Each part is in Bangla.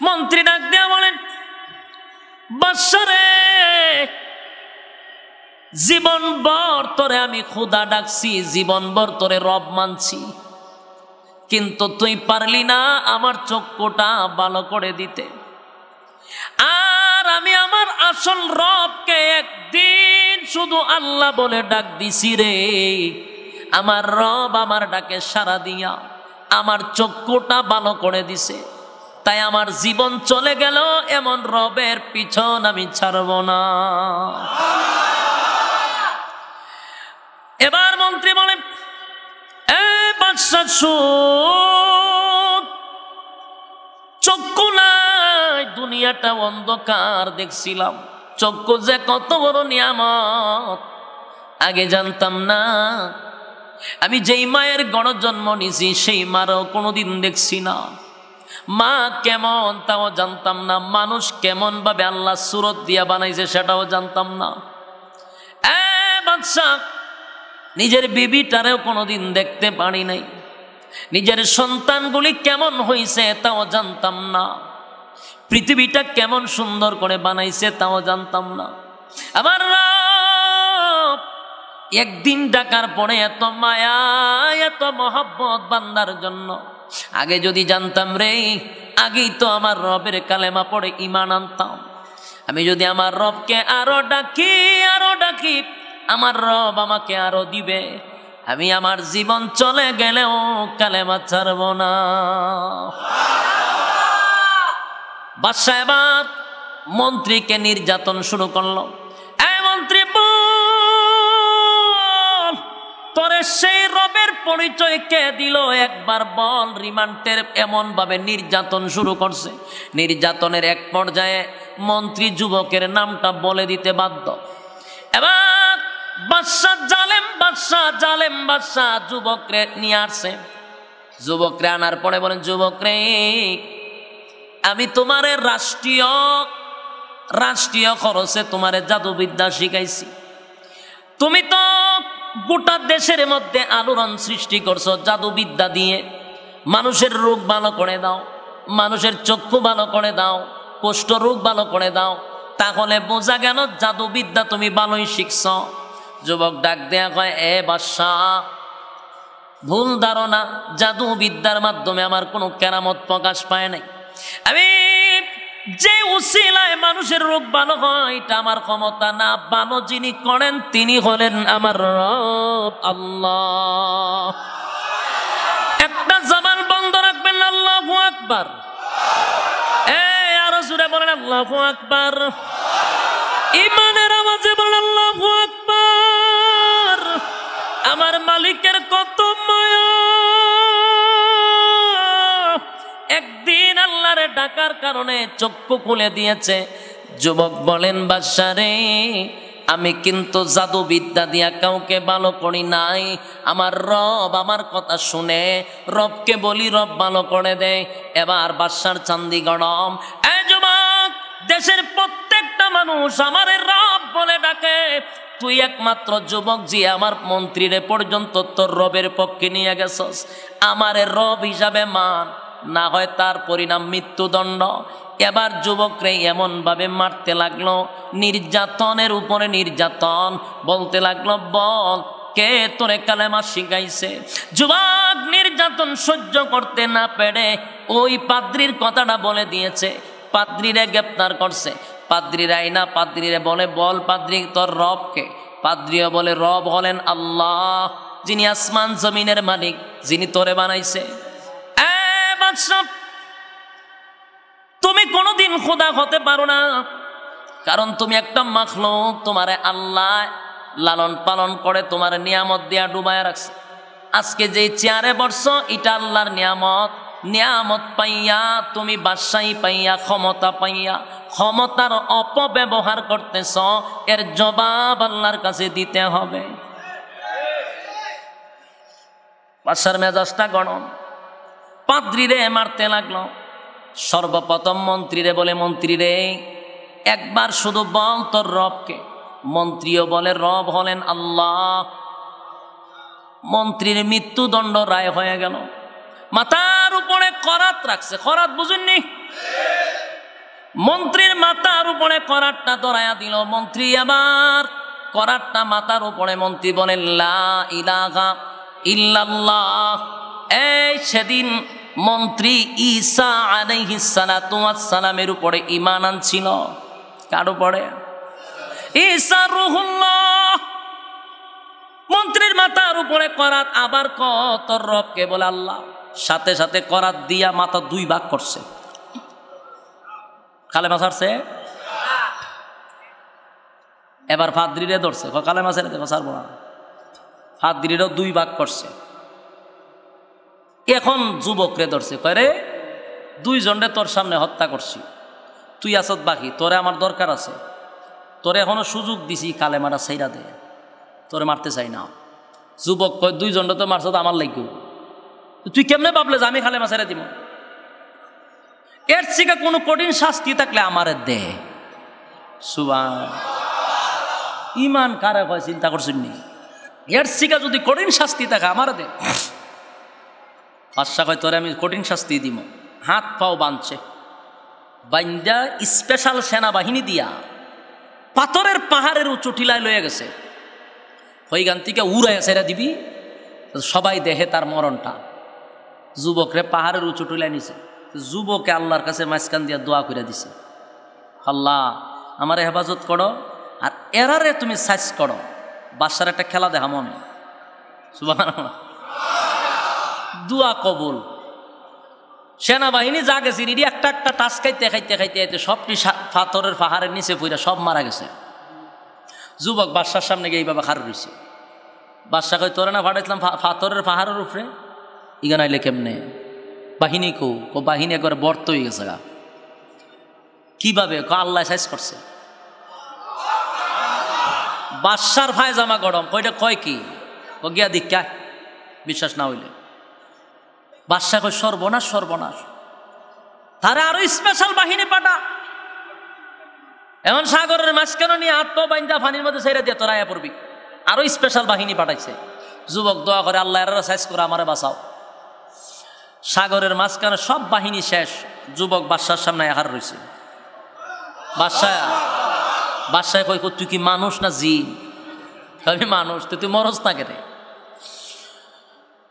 মন্ত্রী ডাক দিয়া বলেন, বাদশা রে, জীবনভর তোরে আমি খোদা ডাকছি, জীবনভর তোরে রব মানছি, কিন্তু তুই পারলি না আমার চক্ষুটা ভালো করে দিতে। আর আমি আমার আসল রবকে একদিন শুধু আল্লাহ বলে ডাক দিছি রে, আমার রব আমার ডাকে সাড়া দিয়া আমার চক্ষুটা ভালো করে দিছে, তাই আমার জীবন চলে গেল, এমন রবের পিছন আমি ছাড়ব না। এবার মন্ত্রী বলে, এ বাদশা শুন, চক্ষু নাই, দুনিয়াটা অন্ধকার দেখছিলাম, চক্ষু যে কত বড় নিয়ামত আগে জানতাম না। আমি যেই মায়ের গড় জন্ম নিছি সেই মারও কোনোদিন দেখছি না, মা কেমন তাও জানতাম না, মানুষ কেমন ভাবে আল্লাহ সুরত দিয়া বানাইছে সেটাও জানতাম না। বাদশা, নিজের বিবিটারেও কোনোদিন দেখতে পারি নাই, নিজের সন্তানগুলি কেমন হইছে তাও জানতাম না, পৃথিবীটা কেমন সুন্দর করে বানাইছে তাও জানতাম না। আমার রব একদিন ডাকার পরে এত মায়া, এত মহব্বত বান্দার জন্য, আগে যদি জানতাম রে, আগেই তো আমার রবের কালেমা পড়ে ঈমান আনতাম। আমি যদি আমার রবকে আরো ডাকি, আরো ডাকি, আমার রব আমাকে আরো দিবে, আমি আমার জীবন চলে গেলেও কালেমা ছাড়ব না। বাদশা এবার মন্ত্রীকে নির্যাতন শুরু করলো। এই মন্ত্রী বল, তোরে সেই রবের পরিচয় কে দিল, একবার বল। রিমান্ডের এমন ভাবে নির্যাতন শুরু করছে, নির্যাতনের এক পর্যায়ে মন্ত্রী যুবকের নামটা বলে দিতে বাধ্য। এবার বাদশা জালেম, বাদশা জালেম, বাদশা যুবকরে নিয়ে আসছে। যুবকরে আনার পরে বলেন, যুবকরে, আমি তোমারে রাষ্ট্রীয় খরচে তোমারে জাদুবিদ্যা শিখাইছি, তুমি তো গোটা দেশের মধ্যে আলোড়ন সৃষ্টি করছো জাদুবিদ্যা দিয়ে, মানুষের রোগ ভালো করে দাও, মানুষের চক্ষু ভালো করে দাও, কুষ্ঠ রোগ ভালো করে দাও, তাহলে বোঝা গেল জাদুবিদ্যা তুমি ভালোই শিখছ। যুবক ডাক দেয়া কয়, এ বাদশা, ভুল ধারণা, জাদুবিদ্যার মাধ্যমে আমার কোনো কেরামত প্রকাশ পায় নাই, আমি যে উসিলায় মানুষের রোগ ভালো হয় এটা আমার ক্ষমতা না, ভালো যিনি করেন তিনি হলেন আমার রব আল্লাহ। একটা জবান বন্ধ রাখবেন, আল্লাহু আকবার। আরো জোরে বলেন আল্লাহু আকবার। ঈমানের আওয়াজে বলেন আল্লাহু আকবার। আমার মালিকের কত মায়া, একদিন আল্লাহরে ডাকার কারণে চক্ষু খুলে দিয়েছে। যুবক বলেন, বাদশা রে, আমি কিন্তু জাদুবিদ্যা দিয়া কাউকে ভালো করি নাই, আমার রব আমার কথা শুনে, রবকে বলি রব ভালো করে দেয়। এবার বাদশার চান্দি গরম। এই যুবক, দেশের প্রত্যেকটা মানুষ আমারে রব বলে ডাকে, তুই একমাত্র যুবক যে আমার মন্ত্রীরে পর্যন্ত তোর রবের পক্ষে নিয়ে গেছস, আমারে রব হিসাবে মান, না হয় তার পরিণাম মৃত্যুদণ্ড। এবার যুবকরে এমন ভাবে মারতে লাগলো, নির্যাতনের উপরে নির্যাতন, বলতে লাগলো, বল কে তোরে কালেমা শিখাইছে। যুবক নির্যাতন সহ্য করতে না পেরে ওই পাদ্রির কথাটা বলে দিয়েছে, পাদ্রিরে গ্রেপ্তার করছে। পাদ্রির আইনা পাদ্রিরে বলে, বল পাদ্রি তোর রবকে। পাদ্রিও বলে, রব হলেন আল্লাহ, যিনি আসমান জমিনের মালিক, যিনি তোরে বানাইছে। তুমি কোনোদিন খোদা হতে পারো না, কারণ তুমি একটা মাখলুক, তোমারে আল্লাহ লালন পালন করে তোমার নিয়ামত দিয়া ডুবায় রাখছে। আজকে যে চেয়ারে বসছো এটা আল্লাহর নিয়ামত, নিয়ামত পাইয়া তুমি বাদশাহী পাইয়া, ক্ষমতা পাইয়া ক্ষমতার অপব্যবহার করতেছ, এর জবাব আল্লাহর কাছে দিতে হবে। বাদশার মেজাজটা গরম, পাদ্রিরে মারতে লাগলো। সর্বপ্রথম মন্ত্রীরে বলে, মন্ত্রীরে একবার শুধু বল তোর রবকে। মন্ত্রীও বলে, রব হলেন আল্লাহ। মন্ত্রীর মৃত্যুদণ্ড রায় হয়ে গেল। মাথার উপরে করাত রাখছে, করাত বুঝুননি, মন্ত্রীর মাথার উপরে করাতটা ধরাইয়া দিল। মন্ত্রী আবার করাতটা মাথার উপরে, মন্ত্রী বলেন লা ইলাহা ইল্লাল্লাহ। এই সেদিন মন্ত্রী ঈসা আলাইহিস সালাতু ওয়াস সালামের উপরে ঈমান আনছিল। কার উপরে? ঈসা রূহুল্লাহ। মন্ত্রীর মাথার উপরে করাত, আবার তোর রবকে বলে আল্লাহ। সাথে সাথে করাত দিয়া মাথা 2 ভাগ করছে। কালেমা ছাড়ছে। এবার ফাদ্রিরে ধরছে, কালেমা ছেড়ে দেবো, ছাড়বো না। ফাদ্রিরও 2 ভাগ করছে। এখন যুবকরে ধরছে, কয়ে 2 জনে তোর সামনে হত্যা করছি, তুই আসত বাকি, তোরে আমার দরকার আছে, তোরে এখনো সুযোগ দিছি, কালেমাটা ছাইরা দে, তোরে মারতে চাই না। যুবক কয় 2 জনে তো মারছ, আমার লাগবে, তুই কেমনে ভাবলে যে আমি কালেমা ছেড়ে দিব? এর থেকে কোনো কঠিন শাস্তি থাকলে আমারে দে। সুবহান। ইমান কারে হয় চিন্তা করছেন নি? এর থেকে যদি কঠিন শাস্তি থাকে আমারে দে। বাদশা কয় তোরে আমি কঠিন শাস্তি দিব। হাত পাও বাঁধছে, বাইন্দা স্পেশাল সেনাবাহিনী দিয়া পাথরের পাহাড়ের উঁচু টিলায় লয়ে গেছে। ওইখান থেকে উড়াইয়া ছেড়ে দিবি, সবাই দেখে তার মরণটা। যুবকরে পাহাড়ের উঁচু টিলায় নিছে। যুবকে আল্লাহর কাছে মাঝখান দিয়া দোয়া করে দিছে, আল্লাহ আমার হেফাজত করো, আর এরারে তুমি সাইজ করো। বাদশার একটা খেলা দেখা মনে। সুবহানাল্লাহ। দোয়া কবুল। সেনাবাহিনী যা গেছে ইডি একটা একটা টাচ খাইতে খাইতে খাইতে খাইতে সবটি পাথরের পাহাড়ের নিচে পড়ে সব মারা গেছে। যুবক বাদশার সামনে গিয়ে এইভাবে খাড় রয়েছে। বাদশা কই তোরে না ফাটাইছিলাম পাথরের পাহাড়ের উপরে, ইগান আইলে কেমনে? বাহিনী কো বাহিনী একবারে বর্ত হয়ে গেছে গা। কিভাবে? আল্লাহ সাইজ করছে। বাদশার পায়জামা গরম, কইটা কয় কি? ও গিয়া দীক্ষা, বিশ্বাস না হইলে। বাদশা কই সর্বনাশ সর্বনাশ, তারা আরো স্পেশাল বাহিনী পাঠা। এমন সাগরের মাঝখানে নিয়ে হাত পা বাইন্দা পানির মধ্যে ছেড়ে দিয়ে তোরা আয়া পড়বি। আরো স্পেশাল বাহিনী পাঠাইছে। যুবক দোয়া করে, আল্লাহ এরা সাইজ করে আমারে বাঁচাও। সাগরের মাঝখানে সব বাহিনী শেষ। যুবক বাদশার সামনে হার রয়েছে। বাদশায় কই তুই কি মানুষ না জিন? আমি মানুষ, তুই মরস না কেটে।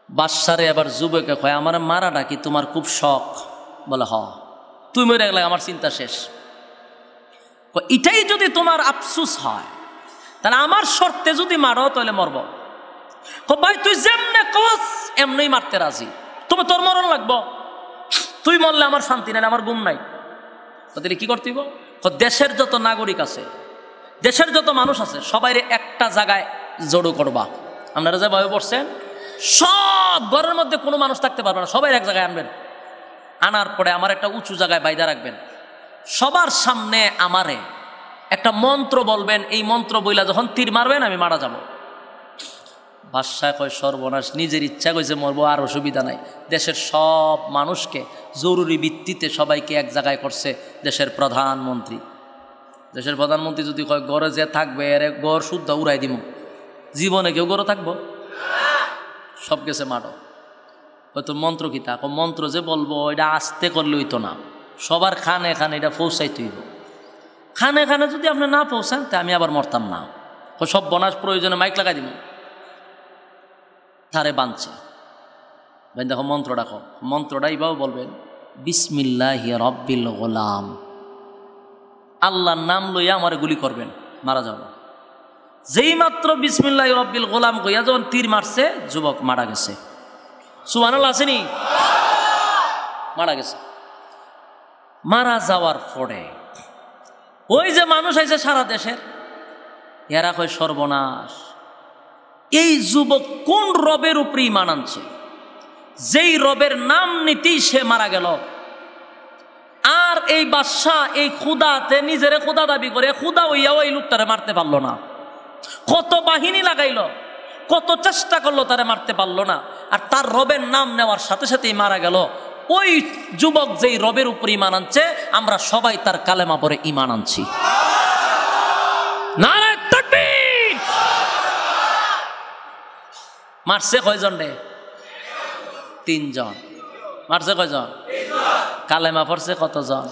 বাদশারে এবার যুবকে কয় আমার মারাটা কি তোমার খুব শখ? বলে হ। তুই মরে গেলে আমার চিন্তা শেষ। এটাই যদি তোমার আফসুস হয়, তাহলে আমার শর্তে যদি মারো তাহলে মরব। ভাই তুই যেমনে কস এমনি মারতে রাজি, তবে তোর মরণ লাগবো। তুই মরলে আমার শান্তি নাই, আমার ঘুম নাই। তাহলে কি করতে হইব? দেশের যত নাগরিক আছে, দেশের যত মানুষ আছে, সবাই একটা জায়গায় জড়ো করবা। আপনারা যে ভয় পড়ছেন, সব ঘরের মধ্যে কোনো মানুষ থাকতে পারবে না, সবাই এক জায়গায় আনবেন। আনার পরে আমার একটা উঁচু জায়গায় বাইদা রাখবেন। সবার সামনে আমারে একটা মন্ত্র বলবেন। এই মন্ত্র বইলা যখন তীর মারবেন আমি মারা যাব। বাদশা কয় সর্বনাশ, নিজের ইচ্ছা কইছে মরবো, আর অসুবিধা নাই। দেশের সব মানুষকে জরুরি ভিত্তিতে সবাইকে এক জায়গায় করছে দেশের প্রধানমন্ত্রী। দেশের প্রধানমন্ত্রী যদি কয় গড়ে যে থাকবে, এর গড় শুদ্ধ উড়াই দিব। জীবনে কেউ গড়ে থাকবো? সব গেছে মারো। হয়তো মন্ত্র কি তা? মন্ত্র যে বলবো এটা আস্তে করলে হইতো না, সবার খানে খানে এটা পৌঁছাইতে হইব। খানে খানে যদি আপনি না পৌঁছান তা আমি আবার মরতাম না। সব বনাস প্রয়োজনে মাইক লাগাই দিব। তারে বাঁধছে, দেখো মন্ত্র ডাকো। মন্ত্রটা এইভাবে বলবেন, বিসমিল্লাহি রব্বিল গোলাম। আল্লাহর নাম লইয়া আমারে গুলি করবেন, মারা যাব। যেই মাত্র বিসমিল্লাহি রব্বিল গোলাম কইয়া যখন তীর মারছে, যুবক মারা গেছে। সুবহানাল্লাহ আসেনি? মারা গেছে। মারা যাওয়ার পরে ওই যে মানুষ আইছে সারা দেশের, এরা কয় সর্বনাশ, এই যুবক কোন রবের উপরে ঈমান আনছে, যেই রবের নাম নিতেই সে মারা গেল। আর এই বাদশা এই খুদাতে নিজেরে খুদা দাবি করে, খুদা হইয়াও এই লোকটারে মারতে পারলো না। কত বাহিনী লাগাইলো, কত চেষ্টা করলো, তারে মারতে পারলো না। আর তার রবের নাম নেওয়ার সাথে সাথেই মারা গেল। ওই যুবক যেই রবের উপর ঈমান আনছে, আমরা সবাই তার কালেমা পড়ে ঈমান আনছি। নারায়ে তাকবীর। মারছে কয়জন রে? 3 জন। মারছে কয়জন? কালেমা পড়ছে কতজন?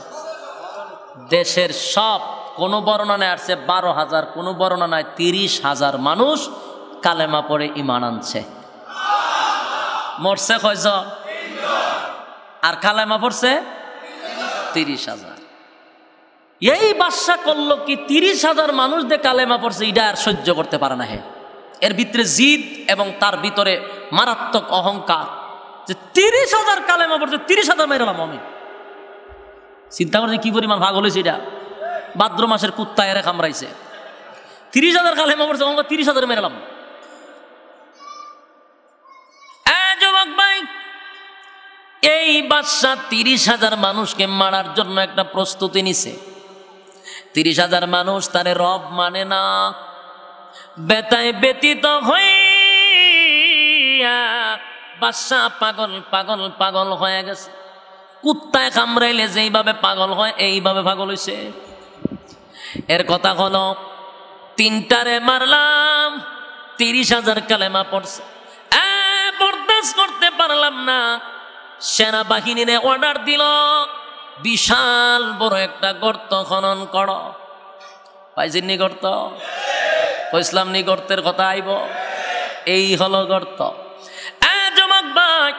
দেশের সব, কোন বর্ণনায় আসছে 12,000, কোন বর্ণনায় 30,000 মানুষ কালেমা পড়ে ঈমান আনছে। মরছে কয়জন? আর কালেমা পড়ছে 30,000। এই বাদশা করলো কি, 30,000 মানুষ দিয়ে কালেমা পড়ছে, এটা আর সহ্য করতে পারে না। হে, এর ভিতরে জিদ এবং তার ভিতরে মারাত্মক অহংকার, যে 30,000 কালেমা পড়ছে, 30,000 মেরালাম আমি। চিন্তা করছে কি পরিমাণ ভাগল হয়েছে। এটা ভাদ্র মাসের কুত্তা এরে কামড়াইছে। 30,000 কালেমা পড়ছে, 30,000 মেরালাম। যুবক ভাই, এই বাদশা 30,000 মানুষকে মারার জন্য একটা প্রস্তুতি নিছে। 30,000 মানুষ তারে রব মানে না, বেতায় ব্যতীত হইয়া বাদশা পাগল পাগল পাগল হয়ে গেছে। কুত্তায় কামড়াইলে যেইভাবে পাগল হয়, এইভাবে পাগল হইছে। এর কথা হলো, 3টারে মারলাম, 30,000 কালেমা পড়ছে, বরদাস্ত করতে পারলাম না। সেনাবাহিনীরে অর্ডার দিল, বিশাল বড় একটা গর্ত খনন করো। পাইছেন নি গর্ত? কইসলাম নি গর্তের কথা আইব। এই হলো গর্ত। যুবক ভাই,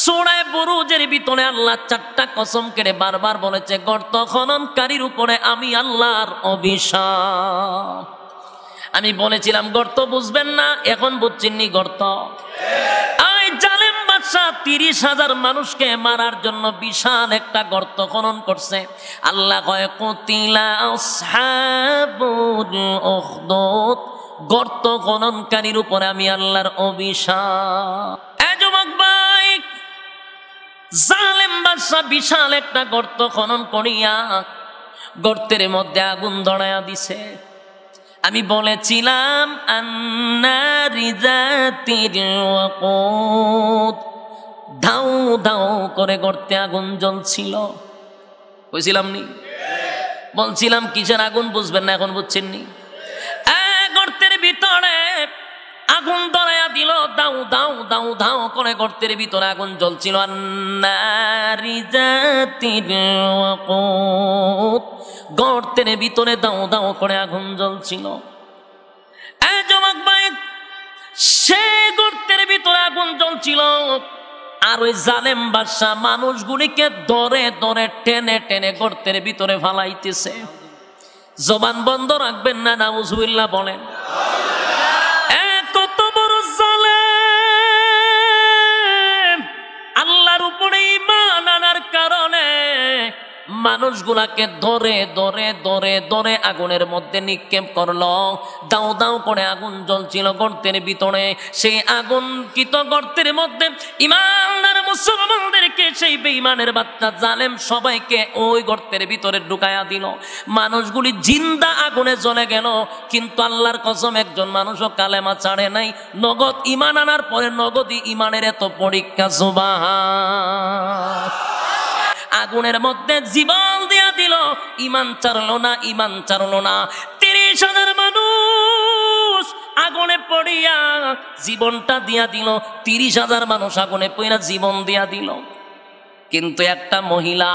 সূরা বুরুজের ভিতরে আল্লাহ 4টা কসম কেড়ে বারবার বলেছে, গর্ত খননকারীর উপরে আমি আল্লাহর অভিশাপ। আমি বলেছিলাম গর্ত বুঝবেন না, এখন বুঝছেন নি গর্ত। এই জালেম বাদশা 30,000 মানুষকে মারার জন্য বিশাল একটা গর্ত খনন করছে। আল্লাহ কয়, কুতিলা আসহাবুল উখদুদ, গর্ত খননকারীর উপরে আমি আল্লাহর অভিশাপ। যুবক ভাই, জালেম বাদশা বিশাল একটা গর্ত খনন করিয়া গর্তের মধ্যে আগুন ধরাইয়া দিছে। আমি বলেছিলাম আন্নারি যাতিল ওয়াকুদ, ধাউ ধাউ করে গর্তে আগুন জ্বলছিল। কইছিলাম নি? বলছিলাম কিসের আগুন বুঝবেন না, এখন বুঝছেন নি? গর্তের ভিতরে আগুন ধরাইয়া দিল, দাউ দাউ দাউ দাউ করে গর্তের ভিতরে আগুন জ্বলছিল। আন্নারি যাতিল ওয়াকুদ, গর্তের ভিতরে দাও দাও করে আগুন জ্বলছিল। যুবক ভাই, সে গর্তের ভিতরে আগুন জ্বলছিল, আর ওই জালেম বাদশা মানুষগুলিকে ধরে ধরে টেনে টেনে গর্তের ভিতরে ফালাইতেছে। জবান বন্ধ রাখবেন না, নাউজুবিল্লাহ বলেন। কত বড় জালেম! আল্লাহর উপরে ঈমান আনার কারণে মানুষগুলাকে ধরে ধরে ধরে ধরে আগুনের মধ্যে নিক্ষেপ করলো। দাও দাও করে আগুন জ্বলছিল গর্তের ভিতরে। সেই আগুনকৃত গর্তের মধ্যে ঈমানদার মুসলমানদেরকে সেই বেঈমানের বাচ্চা জালেম সবাইকে ওই গর্তের ভিতরে ঢুকায়া দিল। মানুষগুলি জিন্দা আগুনে জ্বলে গেল, কিন্তু আল্লাহর কসম একজন মানুষও কালেমা ছাড়ে নাই। নগদ ঈমান আনার পরে নগদই ঈমানের এত পরীক্ষা। সুবহান। আগুনের মধ্যে জীবন দিয়া দিল, ঈমান ছাড়লো না, ঈমান ছাড়লো না। 30,000 মানুষ আগুনে পড়িয়া জীবনটা দিয়া দিল। 30,000 মানুষ আগুনে পড়িয়া জীবন দিয়া দিল। কিন্তু একটা মহিলা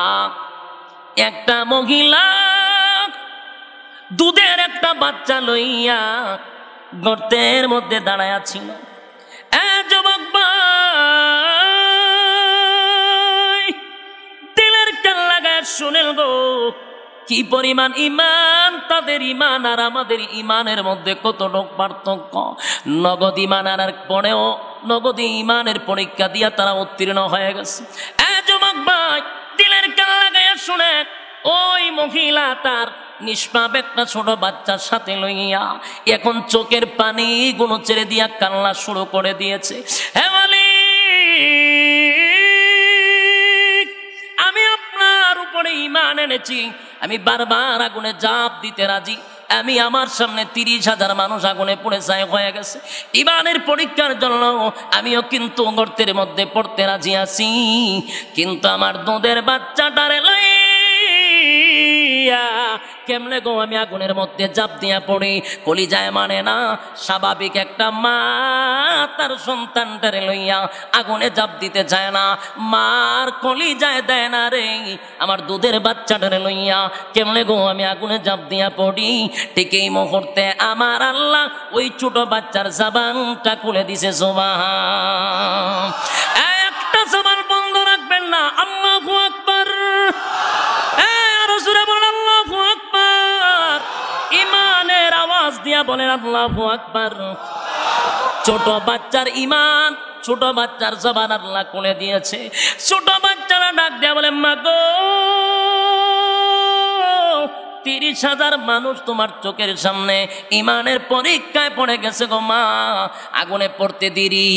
দুধের একটা বাচ্চা লইয়া গর্তের মধ্যে দাঁড়ায়া ছিল। যুবক শুনেন গো, কি পরিমাণ ঈমান তাদের ঈমান আর আমাদের ঈমানের মধ্যে কতটুকু পার্থক্য। নগদ ঈমান আনার পরেও নগদ ঈমানের পরীক্ষা দিয়া তারা উত্তীর্ণ হয়ে গেছে। যুবক ভাই, দিলের কান লাগাইয়া শুনে, ওই মহিলা তার নিষ্পাপ একটা ছোট বাচ্চার সাথে লইয়া এখন চোখের পানি গুলো ছেড়ে দিয়া কান্না শুরু করে দিয়েছে। হে মালিক, উপরে ঈমান এনেছি, আমি বারবার আগুনে জাপ দিতে রাজি। আমি আমার সামনে 30,000 মানুষ আগুনে পড়ে ছাই হয়ে গেছে। ঈমানের পরীক্ষার জন্য আমিও কিন্তু গর্তের মধ্যে পড়তে রাজি আছি, কিন্তু আমার দুধের বাচ্চাটারে লই দিয়া কেমনে গো আমি আগুনের মধ্যে জাপ দিয়া পড়ি। কলিজায় মানে না, স্বাভাবিক একটা মা তার সন্তানটারে লইয়া আগুনে জাপ দিতে চায় না, মার কলিজায় দেয় না রে আমার দুধের বাচ্চাটারে লইয়া কেমনে গো আমি আগুনে জাপ দিয়া পড়ি। ঠিক এই মুহূর্তে আমার আল্লাহ ওই ছোট বাচ্চার জবানটা খুলে দিছে। সুবহান, একটা জবান বন্ধ রাখবেন না। আল্লাহু আকবার, আরো জোরে বলেন আল্লাহু আকবার। ইমানের আওয়াজ দিয়া বলেন আল্লাহু আকবার। ছোট বাচ্চার ইমান, ছোট বাচ্চার জবান আল্লাহ খুলে দিয়েছে। ছোট বাচ্চারা ডাক দিয়া বলে মা গো 30,000 মানুষ তোমার চোখের সামনে ইমানের পরীক্ষায় পড়ে গেছে গো মা, আগুনে পড়তে দেরি,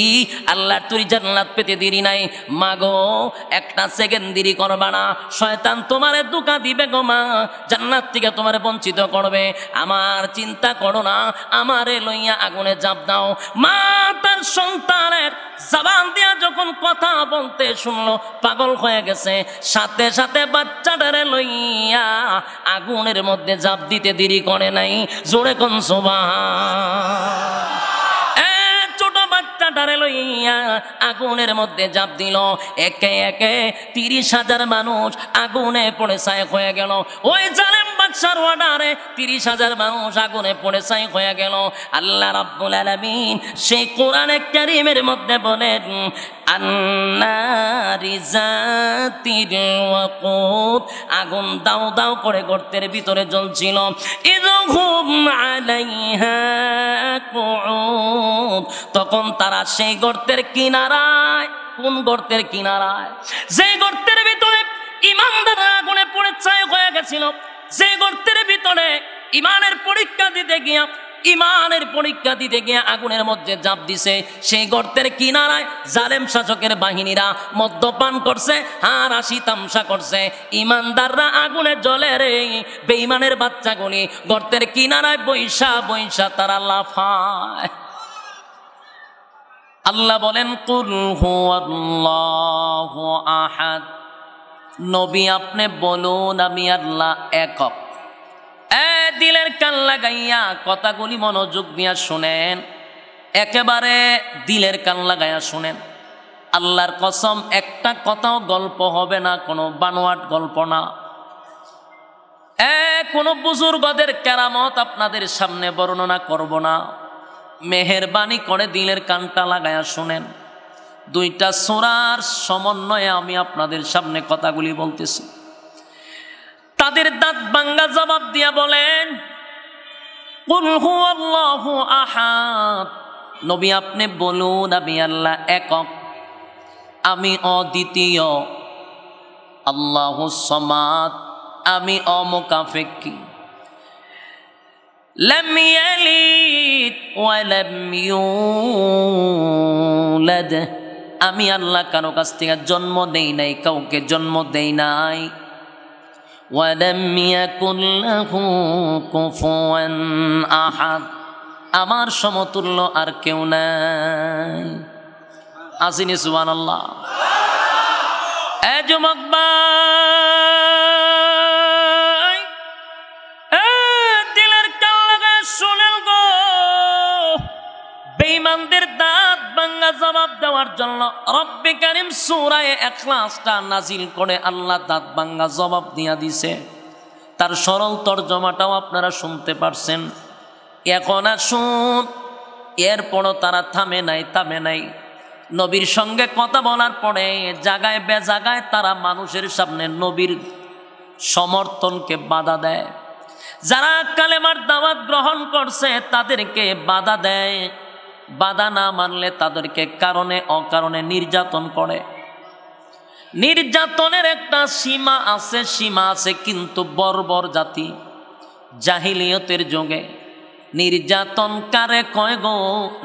আল্লাহ তুই জান্নাত পেতে দেরি নাই। মা গো একটা সেকেন্ড দেরি করবা না, শয়তান তোমারে ধোঁকা দিবে গো মা, জান্নাত থেকে তোমারে বঞ্চিত করবে। আমার চিন্তা করো না, আমারে লইয়া আগুনে জাপ দাও। মা তার সন্তানের জবান দিয়া যখন কথা বলতে শুনলো পাগল হয়ে গেছে, সাথে সাথে বাচ্চাটারে লইয়া আগুনের মধ্যে জাপ দিতে দেরি করে নাই। জোরে কোন সুবহান। ছোট বাচ্চাটারে লইয়া আগুনের মধ্যে জাপ দিল। একে একে 30,000 মানুষ আগুনে পড়ে ছাই হয়ে গেল। ওই জালেম বাদশার অর্ডারে 30,000 মানুষ আগুনে পড়ে ছাই হয়ে গেল। আল্লাহ রাব্বুল আলামিন সেই কোরআনে কারীমের মধ্যে বলেন আন্নারি যাতিল ওয়াকুদ, আগুন দাও দাও করে গর্তের ভিতরে জ্বলছিল। ইযহুম আলাইহা কুউদ, তখন তারা সেই গর্তের কিনারায়, কোন গর্তের কিনারায়? যে গর্তের ভিতরে ইমানদাররা আগুনে পড়ে ছাই হয়ে গেছিল, যে গর্তের ভিতরে ইমানের পরীক্ষা দিতে গিয়া আগুনের মধ্যে জাপ দিছে, সেই গর্তের কিনারায় জালেম শাসকের বাহিনীরা মদ্যপান করছে, হারাশি তামসা করছে। ইমানদাররা আগুনে জ্বলে রে, বেঈমানের বাচ্চাগুলি গর্তের কিনারায় বৈশা বৈশা তারা লাফায়। আল্লাহ বলেন কুল হুয়াল্লাহু আহাদ, নবী আপনি বলুন আমি আল্লাহ একক। দিলের কান লাগাইয়া কথাগুলি মনোযোগ দিয়া শুনেন, একেবারে দিলের কান লাগাইয়া শুনেন। আল্লাহর কসম একটা কথাও গল্প হবে না, কোনো বানোয়াট গল্প না। কোনো বুজুর্গদের কেরামত আপনাদের সামনে বর্ণনা করব না। মেহেরবানি করে দিলের কানটা লাগাইয়া শুনেন। 2টা সূরার সমন্বয়ে আমি আপনাদের সামনে কথাগুলি বলতেছি। তাদের দাঁত ভাঙ্গা জবাব দিয়া বলেন কুল হুয়াল্লাহু আহাদ, নবী আপনি বলুন আমি আল্লাহ একক, আমি অদ্বিতীয়, আল্লাহুস সামাদ, আমি অমুকাফেক্কি, লাম ইয়ালিদ ওয়া লাম ইউলাদ, আমি আল্লাহ কারো কাছ থেকে জন্ম দেই নাই, কাউকে জন্ম দেই নাই। ওয়ালাম ইয়াকুল লাহু কুফুয়ান আহাদ, আমার সমতুল্য আর কেউ নাই। আসিনি সুবহানাল্লাহ। এ যুবক ভাই, দিলের কান লাগায় শুনেন গো। বেঈমানদের দাঁত ভাঙ্গা জবাব দেওয়ার জন্য রব্বে কারীম সূরা ইখলাসটা নাজিল করে আল্লাহ দাঁত ভাঙ্গা জবাব দিয়া দিছে। তার সরল তরজমাটাও আপনারা শুনতে পারছেন। এখন আসুন, এরপরও তারা থামে নাই। নবীর সঙ্গে কথা বলার পরে জায়গায় বেজাগায় তারা মানুষের সামনে নবীর সমর্থনকে বাধা দেয়। যারা কালেমার দাওয়াত গ্রহণ করছে তাদেরকে বাধা দেয়, বাধা না মানলে তাদেরকে কারণে অকারণে নির্যাতন করে। নির্যাতনের একটা সীমা আছে, কিন্তু বর্বর জাতি জাহিলিয়তের যুগে নির্যাতন কারে কয় গো?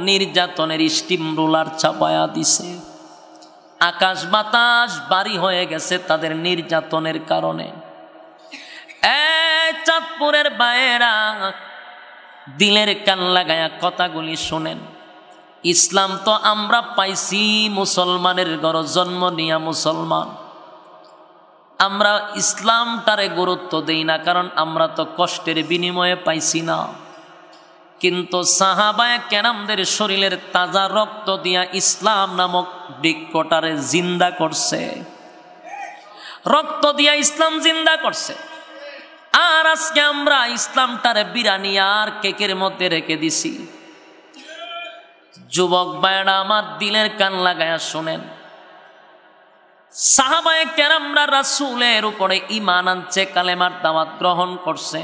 নির্যাতনের স্টিম রোলার চাপায়া দিছে। আকাশ বাতাস বাড়ি হয়ে গেছে তাদের নির্যাতনের কারণে। চাঁদপুরের বাইরা দিলের কান লাগায়া কথাগুলি শোনেন। ইসলাম তো আমরা পাইছি মুসলমানের ঘর জন্ম নিয়া মুসলমান। আমরা ইসলামটারে গুরুত্ব দেই না, কারণ আমরা তো কষ্টের বিনিময়ে পাইছি না। কিন্তু সাহাবায়ে কেরামদের শরীরের তাজা রক্ত দিয়া ইসলাম নামক বৃক্ষটারে জিন্দা করছে, রক্ত দিয়া ইসলাম জিন্দা করছে। আর আজকে আমরা ইসলামটারে বিরানি আর কেকের মধ্যে রেখে দিছি। যুবক ভাইরা আমার দিলের কান লাগায়া শোনেন, সাহাবায়ে কেরামরা রাসূলের উপরে ঈমান আনছে, কালেমার দাওয়াত গ্রহণ করছে,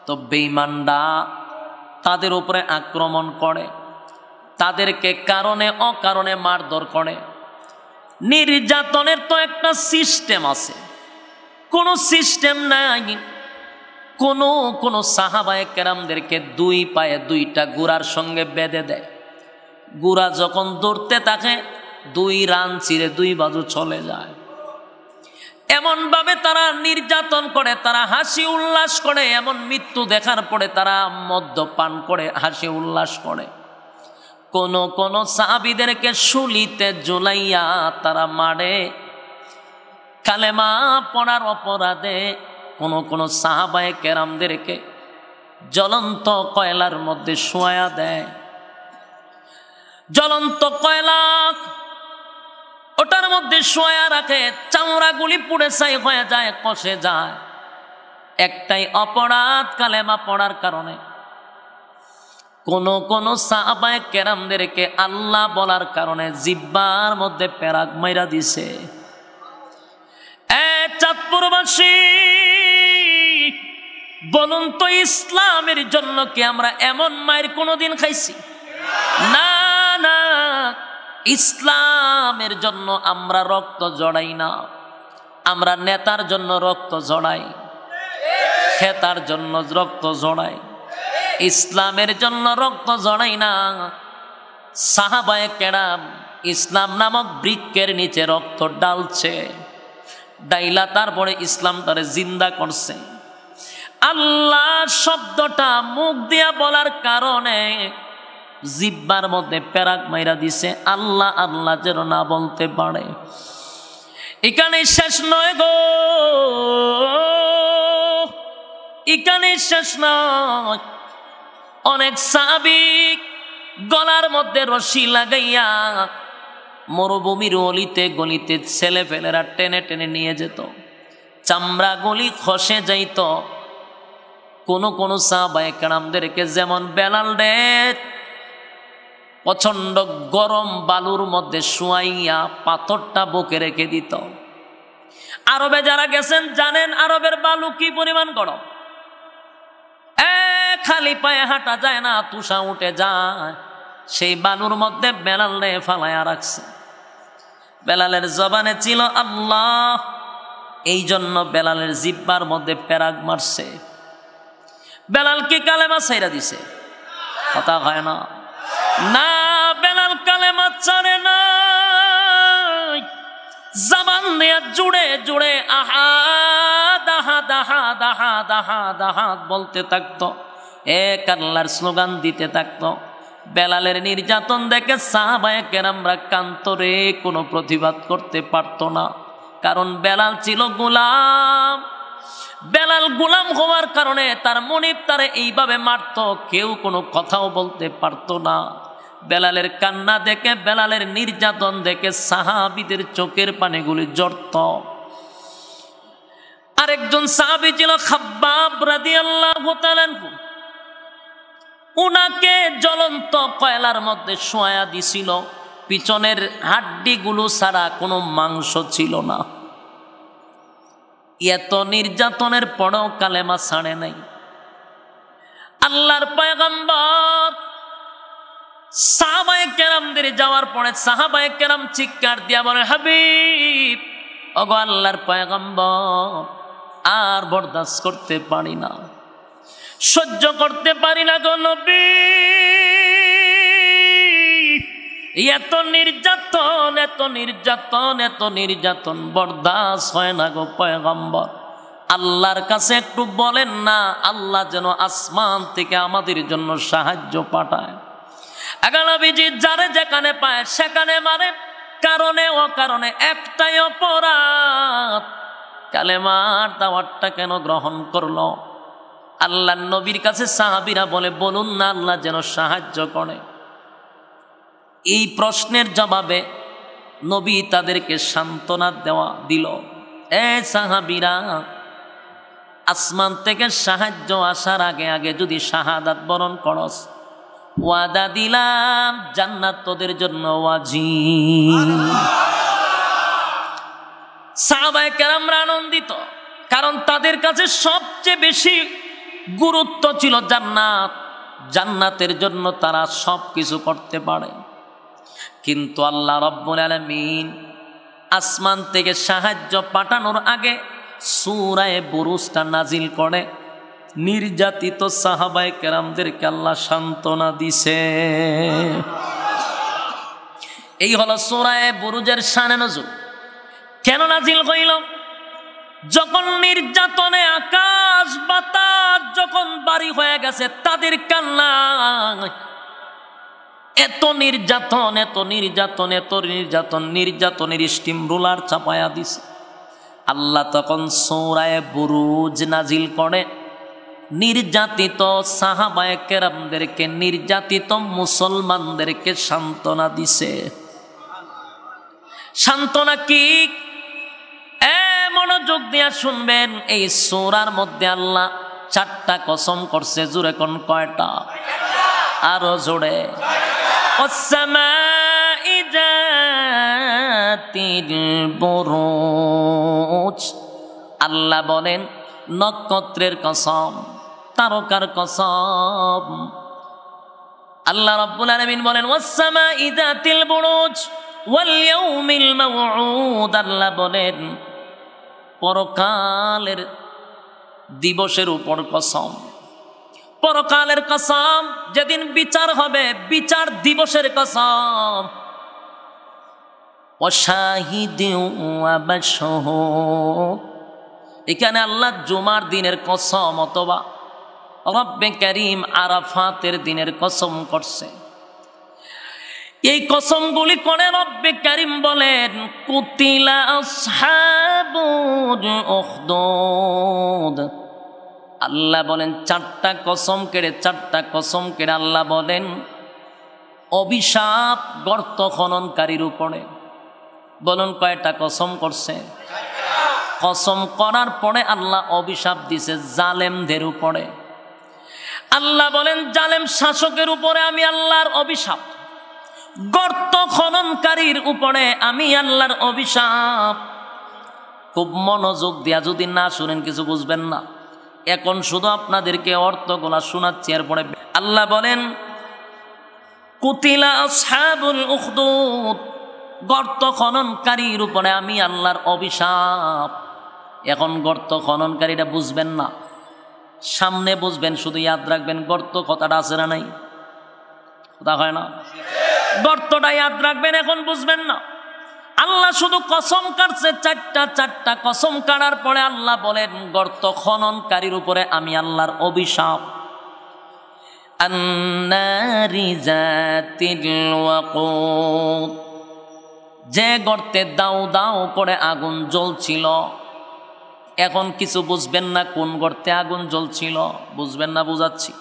তো বেঈমানরা তাদের উপরে আক্রমণ করে, তাদেরকে কারণে অকারণে মারধর করে। নির্যাতনের তো একটা সিস্টেম আছে, কোনো সিস্টেম নাই। কোন সাহাবায়ে কেরামদেরকে দুই পায়ে দুইটা ঘোড়ার সঙ্গে বেঁধে দেয়, ঘোড়া যখন দৌড়তে থাকে দুই রান ছিঁড়ে দুই বাজু চলে যায়। এমন ভাবে তারা নির্যাতন করে, তারা হাসি উল্লাস করে, এমন মৃত্যু দেখার পরে তারা মদ্যপান করে হাসি উল্লাস করে। কোন সাহাবীদেরকে শুলিতে ঝুলাইয়া তারা মারে, কালেমা পড়ার অপরাধে কোন সাহাবায়ে কেরামদেরকে জ্বলন্ত কয়লার মধ্যে শোয়া দেয়। জ্বলন্ত কয়লা ওটার মধ্যে শোয়া রাখে, চামড়াগুলি পুড়ে ছাই হয়ে যায়, কষে যায়। একটাই অপরাধ, কালেমা পড়ার কারণে। কোন সাহাবায়ে কেরামদেরকে আল্লাহ বলার কারণে জিহ্বার মধ্যে পেরাক মাইরা দিছে। চাঁদপুরবাসী বলুন তো, ইসলামের জন্য কি আমরা এমন মায়ের কোনোদিন খাইছি? না না, ইসলামের জন্য আমরা রক্ত জড়াই না। আমরা নেতার জন্য রক্ত জড়াই, খেতার জন্য রক্ত জড়াই, ইসলামের জন্য রক্ত জড়াই না। সাহাবায়ে কেরাম ইসলাম নামক বৃক্ষের নিচে রক্ত ডালছে, ডাইলা তারপরে ইসলামটারে জিন্দা করছে। আল্লাহ শব্দটা মুখ দিয়া বলার কারণে জিহ্বার মধ্যে পেরাক মাইরা দিছে, আল্লাহ আল্লাহ যেন না বলতে পারে। এখানে শেষ নয় গো, এখানে শেষ নয়। অনেক সাহাবী গলার মধ্যে রশি লাগাইয়া মরুভূমির অলিতে গলিতে ছেলে ফেলেরা টেনে টেনে নিয়ে যেত, চামড়া গলি খসে যাইত। কোন সাহাবায়ে কেরামদেরকে যেমন বেলাল রে প্রচন্ড গরম বালুর মধ্যে শুয়াইয়া পাথরটা বুকে রেখে দিত। আরবে যারা গেছেন জানেন আরবের বালু কি পরিমাণ গরম। খালি পায়ে হাঁটা যায় না, তুষা উঠে যায়। সেই বালুর মধ্যে বেলাল রে ফালাইয়া রাখছে। বেলালের জবানে ছিল আল্লাহ, এই জন্য বেলালের জিহ্বার মধ্যে পেরাক মারছে। বেলাল কি কালেমা ছাইরা দিছে? কথা হয় না। না, বেলাল কালেমা ছাড়ে না, জবান দিয়ে জুড়ে জুড়ে আহাদ আহাদ আহাদ আহাদ আহাদ আহাদ বলতে থাকতো, এক আল্লাহর স্লোগান দিতে থাকতো। বেলালের নির্যাতন দেখে সাহাবায়ে কেরামরা কান্তরে কোনো প্রতিবাদ করতে পারতো না, কারণ বেলাল ছিল গোলাম। বেলাল গোলাম হওয়ার কারণে তার মনিব তারে এইভাবে মারত, কেউ কোনো কথাও বলতে পারতো না। বেলালের কান্না দেখে, বেলালের নির্যাতন দেখে সাহাবীদের চোখের পানিগুলি ঝরত। আরেকজন সাহাবী ছিল খাব্বাব রাদিয়াল্লাহু তাআলা, উনাকে জ্বলন্ত কয়লার মধ্যে শোয়া দিছিল, পিছনের হাড্ডিগুলো ছাড়া কোনো মাংস ছিল না। এত নির্যাতনের পরেও কালেমা ছাড়ে নাই। আল্লাহর পয়গম্বর সাহাবায়ে কেরামদের যাওয়ার পরে সাহাবায়ে কেরাম চিৎকার দিয়া বলে, হাবিব, ওগো আল্লাহর পয়গম্বর, আর বরদাস্ত করতে পারি না, সহ্য করতে পারি না গো নবী। এত নির্যাতন, এত নির্যাতন, এত নির্যাতন বরদাস্ত হয় না গো পয়গম্বর। আল্লাহর কাছে একটু বলেন না, আল্লাহ যেন আসমান থেকে আমাদের জন্য সাহায্য পাঠায়। নবীজি যারে যেখানে পায় সেখানে মারে, কারণে অকারণে একটাই অপরাধ, কালেমার দাওয়াতটা কেন গ্রহণ করলো? আল্লাহর নবীর কাছে সাহাবীরা বলে, বলুন না আল্লাহ যেন সাহায্য করে। এই প্রশ্নের জবাবে নবী তাদেরকে সান্ত্বনা দিল, এ সাহাবীরা, আসমান থেকে সাহায্য আসার আগে আগে যদি শাহাদাত বরণ করস, ওয়াদা দিলাম জান্নাত তোদের জন্য ওয়াজিব। সাহাবায়ে কেরামরা আনন্দিত, কারণ তাদের কাছে সবচেয়ে বেশি গুরুত্ব ছিল জান্নাত। জান্নাতের জন্য তারা সব কিছু করতে পারে। কিন্তু আল্লাহ রাব্বুল আলামিন আসমান থেকে সাহায্য পাঠানোর আগে সূরা বুরুজটা নাজিল করে নির্যাতিত সাহাবায়ে কেরামদেরকে আল্লাহ সান্ত্বনা দিছে। এই হলো সূরা বুরুজের শানে নজুল। কেন নাজিল হইল? যখন নির্যাতনে আকাশ বাতাস যখন বাড়ি হয়ে গেছে, তাদের কান্না, এত নির্যাতন, এত নির্যাতন, এত নির্যাতন, নির্যাতনের স্টিম রোলার চাপায়া দিছে। আল্লাহ তখন সূরা বুরুজ নাজিল করে নির্যাতিত সাহাবায়ে কেরামদেরকে, নির্যাতিত মুসলমানদেরকে সান্ত্বনা দিছে। সান্ত্বনা কি? মনোযোগ দিয়া শুনবেন। এই সূরার মধ্যে আল্লাহ 4টা কসম করছে। জোরে কোন কয়টা? আরো জোরে। ওয়াস-সামাই যাতিল বুরুজ। আল্লাহ বলেন নক্ষত্রের কসম, তারকার কসম। আল্লাহ রাব্বুল আলামিন বলেন ওয়াস-সামাই যাতিল বুরুজ ওয়াল ইয়াউমিল মাউউদ। আল্লাহ বলেন পরকালের দিবসের উপর কসম, পরকালের কসম, যেদিন বিচার হবে, বিচার দিবসের কসম। ওয়াশাহিদিন ওয়া মাশহুদ। এখানে আল্লাহ জুমার দিনের কসম অথবা রব্বে কারীম আরাফাতের দিনের কসম করছে। এই কসমগুলি করে রব্বে কারীম বলেন কুতিলা আসহাবুল উখদুদ। আল্লাহ বলেন 4টা কসম কেড়ে, 4টা কসম কেড়ে আল্লাহ বলেন অভিশাপ গর্ত খননকারীর উপরে। বলুন কয়টা কসম করছে? কসম করার পরে আল্লাহ অভিশাপ দিছে জালেমদের উপরে। আল্লাহ বলেন জালেম শাসকের উপরে আমি আল্লাহর অভিশাপ, গর্ত খননকারীর উপরে আমি আল্লাহর অভিশাপ। খুব মনোযোগ দিয়া যদি না শুনেন কিছু বুঝবেন না। এখন শুধু আপনাদেরকে অর্থগুলা শোনাচ্ছি, এরপরে আল্লাহ বলেন কুতিলা আসহাবুল উখদুদ, গর্ত খননকারীর উপরে আমি আল্লাহর অভিশাপ। এখন গর্ত খননকারীটা বুঝবেন না, সামনে বুঝবেন, শুধু ইয়াদ রাখবেন গর্ত কথাটা আছে না নাই? কথা হয় না? গর্তটা ইয়াদ রাখবেন, এখন বুঝবেন না। আল্লাহ শুধু কসম কাটছে 4টা কসম কাটার পরে আল্লাহ বলেন গর্ত খননকারীর উপরে আমি আল্লাহর অভিশাপ। আন্নারি যাতিল ওয়াকুদ, যে গর্তে দাউ দাউ করে আগুন জ্বলছিল। এখন কিছু বুঝবেন না কোন গর্তে আগুন জ্বলছিল, বুঝবেন না, বুঝাচ্ছি।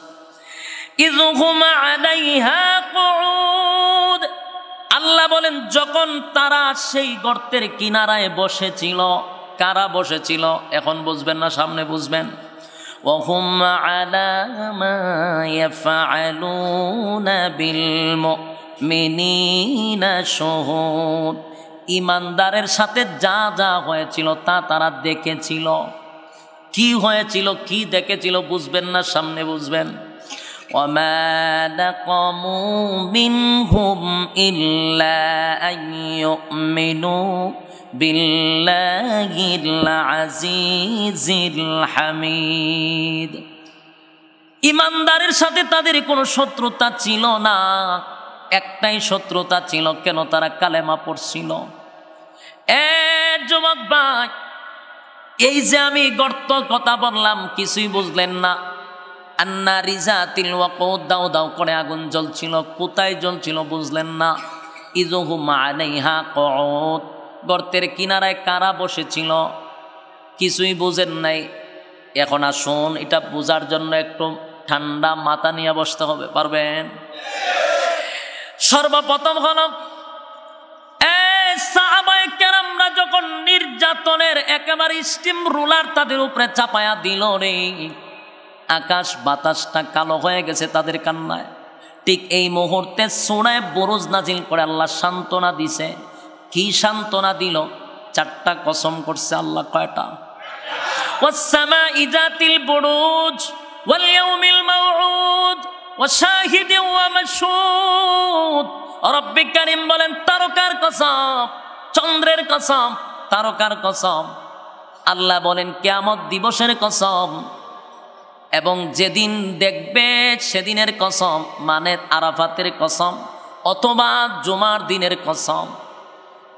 ইযহুম আলাইহা কুউদ। আল্লাহ বলেন যখন তারা সেই গর্তের কিনারায় বসেছিল। কারা বসেছিল? এখন বুঝবেন না, সামনে বুঝবেন। ওয়াহুম আলা মা ইয়াফআলুনা বিল মুমিনিনা শুহুদ। ইমানদারের সাথে যা যা হয়েছিল তা তারা দেখেছিল। কি হয়েছিল, কি দেখেছিল বুঝবেন না, সামনে বুঝবেন। وما نقموا منهم إلا أن يؤمنوا بالله العزيز الحميد। ইমানদারের সাথে তাদের কোনো শত্রুতা ছিল না, একটাই শত্রুতা ছিল, কেন? তারা কালেমা পড়ছিল। যুবক ভাই, এই যে আমি গর্ত কথা বললাম কিছুই বুঝলেন না। আন্নারি যাতিল ওয়াকুদ, দাও দাও করে আগুন জ্বলছিল। কোথায় জ্বলছিল বুঝলেন না। ইযহুম আলাইহা কুউদ, গর্তের কিনারায় কারা বসেছিল? কিছুই বুঝেন নাই। এখন আসুন এটা বোঝার জন্য একটু ঠান্ডা মাথা নিয়ে বসতে হবে। পারবেন? সর্বপ্রথম হলো সাহাবায়ে কেরামরা যখন নির্যাতনের একেবারে স্টিম রুলার তাদের উপরে চাপায়া দিল রে, আকাশ বাতাসটা কালো হয়ে গেছে তাদের কান্নায়। ঠিক এই মুহূর্তে সূরা বুরুজ নাজিল করে আল্লাহ সান্ত্বনা দিছে। কি সান্ত্বনা দিল? 4টা কসম করছে আল্লাহ। কয়টা? ওয়াস-সামাই যাতিল বুরুজ ওয়াল ইয়াউমিল মাউউদ ওয়া শাহিদিন ওয়া মাশহুদ। রব্বে কারীম বলেন তারকার কসম, চন্দ্রের কসম, তারকার কসম। আল্লাহ বলেন কিয়ামত দিবসের কসম, এবং যেদিন দেখবে সেদিনের কসম, মানে আরাফাতের কসম অথবা জুমার দিনের কসম।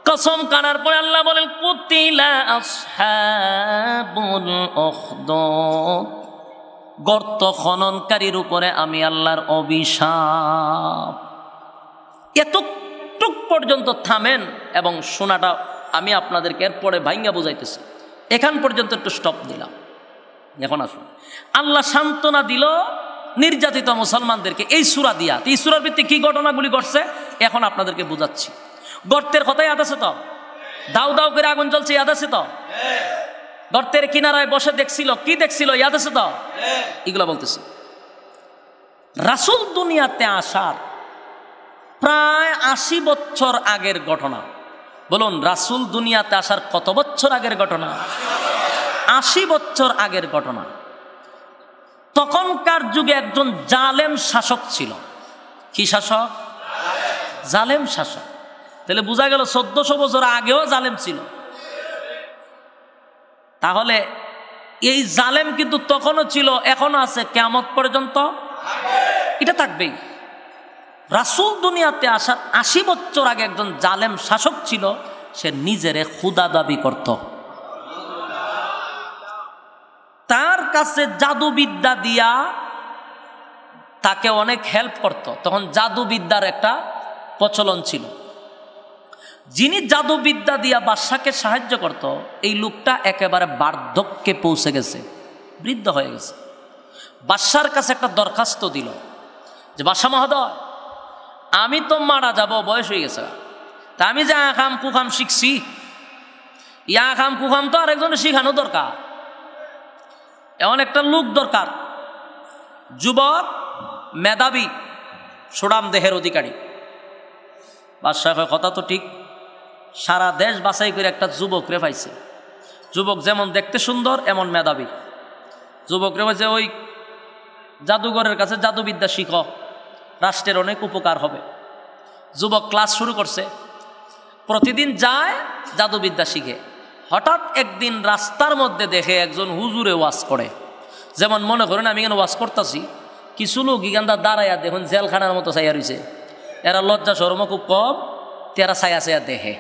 কসম কানার পরে আল্লাহ বলেন কুতিলা আসহাবুল উখদুদ, গর্ত খননকারীর উপরে আমি আল্লাহর অভিশাপ। এতটুক পর্যন্ত থামেন এবং শোনাটা আমি আপনাদেরকে এরপরে ভাঙ্গা বুঝাইতেছি। এখান পর্যন্ত একটু স্টপ দিলাম। এখন আসুন, আল্লাহ সান্ত্বনা দিল নির্যাতিত মুসলমানদেরকে এই সূরা দিয়া। এই সূরার ভিত্তিতে কি ঘটনাগুলি ঘটছে এখন আপনাদেরকে বুঝাচ্ছি। গর্তের কথা ইয়াদ আছে তো? দাউ দাউ করে আগুন জ্বলছে, ইয়াদ আছে তো? গর্তের কিনারায় বসে দেখছিল, কি দেখছিল, ইয়াদ আছে তো? এগুলো বলতেছি। রাসূল দুনিয়াতে আসার প্রায় 80 বছর আগের ঘটনা। বলুন, রাসূল দুনিয়াতে আসার কত বছর আগের ঘটনা? 80 বছর আগের ঘটনা। তখনকার যুগে একজন জালেম শাসক ছিল। কি শাসক? জালেম শাসক। তাহলে বোঝা গেল 1400 বছর আগেও জালেম ছিল। তাহলে এই জালেম কিন্তু তখনও ছিল, এখনো আছে, কিয়ামত পর্যন্ত এটা থাকবেই। রাসূল দুনিয়াতে আসার 80 বছর আগে একজন জালেম শাসক ছিল, সে নিজেরে খোদা দাবি করত। তার কাছে জাদুবিদ্যা দিয়া তাকে অনেক হেল্প করত। তখন জাদুবিদ্যার একটা প্রচলন ছিল। যিনি জাদুবিদ্যা দিয়া বাদশাকে সাহায্য করত, এই লোকটা একেবারে বার্ধক্যে পৌঁছে গেছে, বৃদ্ধ হয়ে গেছে। বাদশার কাছে একটা দরখাস্ত দিল যে বাদশা মহোদয়, আমি তো মারা যাব, বয়স হয়ে গেছে, তা আমি যে আখাম কুখাম শিখছি, ইয়া আখাম কুখাম তো আরেকজনের শিখানো দরকার। এমন একটা লোক দরকার, যুবক, মেধাবী, সুঠাম দেহের অধিকারী। বাদশাহ কথা তো ঠিক, সারা দেশ বাছাই করে একটা যুবক রে পাইছে। যুবক যেমন দেখতে সুন্দর, এমন মেধাবী। যুবক রে পাইছে, ওই জাদুঘরের কাছে জাদুবিদ্যা শিখো, রাষ্ট্রের অনেক উপকার হবে। যুবক ক্লাস শুরু করছে, প্রতিদিন যায় জাদুবিদ্যা শিখে। হঠাৎ একদিন রাস্তার মধ্যে দেখে একজন হুজুরে ওয়াজ করে। যেমন মনে করেন আমি এখানে ওয়াজ করতেছি, কিছু লোক এখানটা দাঁড়াইয়া দেখুন জেলখানার মতো ছাইয়া রয়েছে। এরা লজ্জা শরম খুব কম, তেরা ছায়া ছায়া দেখে,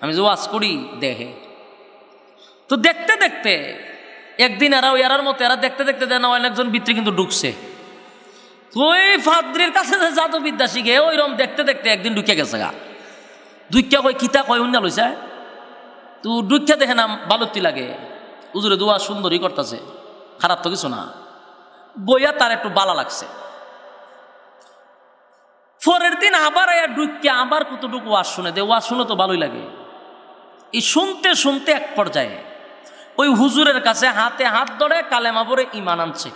আমি যে ওয়াজ করি দেখে। তো দেখতে দেখতে একদিন এরার মতো এরা দেখতে দেখতে দেন অনেকজন ভিতরে কিন্তু ঢুকছে। ওই ফাদ্রির কাছে জাদুবিদ্যা শিখে ওইরকম দেখতে দেখতে একদিন ঢুকে গেছে গা। দুইটা কয় কিতা কয় অন্য লইছে, তো দুইটা দেখে না বালতি লাগে, উজুরে দোয়া সুন্দরই করতেছে, খারাপ তো কিছু না। বইয়া তার একটু বালা লাগছে। পরের দিন আবার আয়া ঢুকিয়া আবার কতটুকু ওয়াজ শুনে দে, ওয়াজ শুনে তো ভালোই লাগে। এই শুনতে শুনতে এক পর্যায়ে ওই হুজুরের কাছে হাতে হাত ধরে কালেমা পড়ে ঈমান আনছে।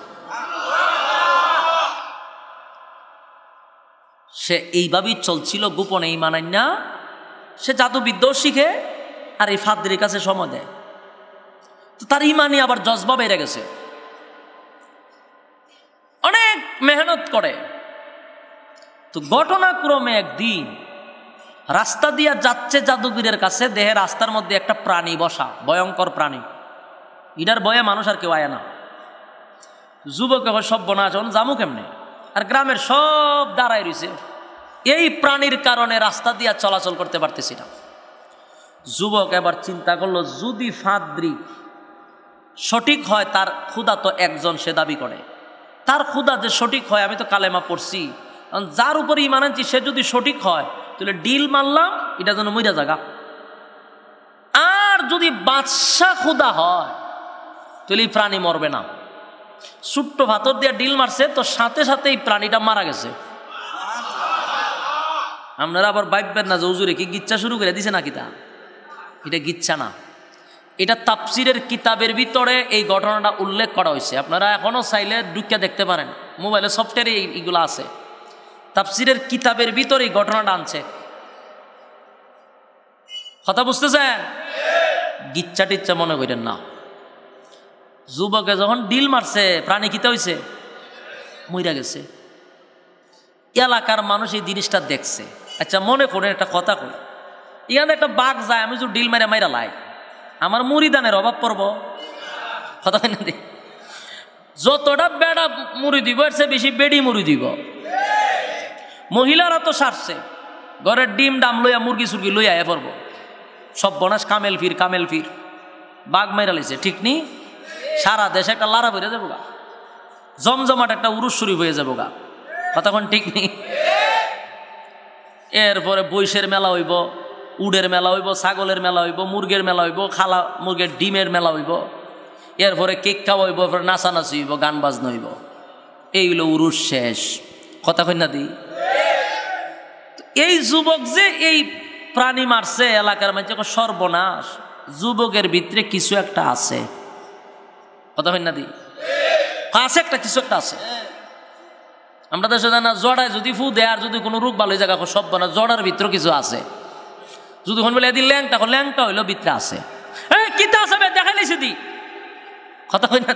সে এইভাবেই চলছিল গোপনে ঈমান আইনা। সে জাদুবিদ্যাও শিখে আর এই ফাদ্রির কাছে সময় দেয়। তো তার ঈমানই আবার জজবা বেড়ে গেছে, অনেক মেহনত করে। তো ঘটনাক্রমে একদিন রাস্তা দিয়া যাচ্ছে জাদুবীরের কাছে, দেহে রাস্তার মধ্যে একটা প্রাণী বসা, ভয়ঙ্কর প্রাণী। ইটার ভয়ে মানুষ আর কেউ আয় না। যুবক সব বনাচন জামু কেমনে, আর গ্রামের সব দাঁড়ায় রয়েছে। এই প্রাণীর কারণে রাস্তা দিয়া চলাচল করতে পারতেছি না। যুবক এবার চিন্তা করলো, যদি ফাদ্রি সঠিক হয়, তার খুদা তো একজন, সে দাবি করে, তার খুদা যে সঠিক হয়, আমি তো কালেমা পড়ছি, যার উপরে ঈমান আনছি সে যদি সঠিক হয়, তাহলে ডিল মারলাম, এটা যেন মইরা জায়গা। আর যদি বাদশা খুদা হয়, তাহলে এই প্রাণী মরবে না। ছোট্ট পাথর দিয়ে ডিল মারছে, তো সাথে সাথে এই প্রাণীটা মারা গেছে। আপনারা আবার ভাববেন না যে হুজুরে কি গিচ্ছা শুরু করে দিছে নাকি? তা এটা গিচ্ছা না, এটা তাফসিরের কিতাবের ভিতরে এই ঘটনাটা উল্লেখ করা হয়েছে। আপনারা এখনো চাইলে ঢুকিয়া দেখতে পারেন, মোবাইলে সফটওয়্যারে এইগুলো আছে। তাফসিরের কিতাবের ভিতরে এই ঘটনাটা আনছে। কথা বুঝতেছেন? গিচ্ছা টিচ্ছা মনে করেন না। যুবকে যখন ডিল মারছে, প্রাণী কিতা হয়েছে? মইরা গেছে। এলাকার মানুষ এই জিনিসটা দেখছে। আচ্ছা মনে করেন একটা কথা কই, এখানে একটা বাঘ যায়, আমি যদি ডিল মাইরা মাইরা লাই, আমার মুড়িদানের অভাব পড়ব? কথা হয় না? যতটা বেড়া মুড়ি দিব এর চেয়ে বেশি বেড়ি মুড়ি দিব। মহিলারা তো সারছে, ঘরের ডিম ডাম লইয়া মুরগি সুরগি লইয়া এ পড়ব। সব বনাস কামেল ফির কামেল ফির, বাঘ মাইরা লাইছে, ঠিক নি? সারা দেশে একটা লারা বেড়ে যাবো গা, জমজমাট একটা উরুস শুরু হয়ে যাবো গা। কতক্ষণ ঠিক নি? এরপরে বৈশের মেলা হইব, উডের মেলা হইব, ছাগলের মেলা হইব, মুরগের মেলা হইব, খালা মুরগের ডিমের মেলা হইব, এরপরে কেক খাওয়া হইব, এরপরে নাচানাচি হইব, গান বাজনা হইব। এই হইল উরুস শেষ। কথা কই না দি? এই যুবক যে এই প্রাণী মারছে, এলাকার মানুষ সর্বনাশ, যুবকের ভিতরে কিছু একটা আছে। কথা কই না দি? আছে একটা, কিছু একটা আছে। আমরা দেশে জানা জড়ায় যদি ফু দেয়, আর যদি কোনো রোগ ভালো জায়গা সব বানা, জড়ার ভিতরে কিছু আছে। যদি বলে এদিন ল্যাংটা, ল্যাংটা হইলো ভিতরে আছে। কিতা আছে দেখাই লাইছে দি? কথা কই না?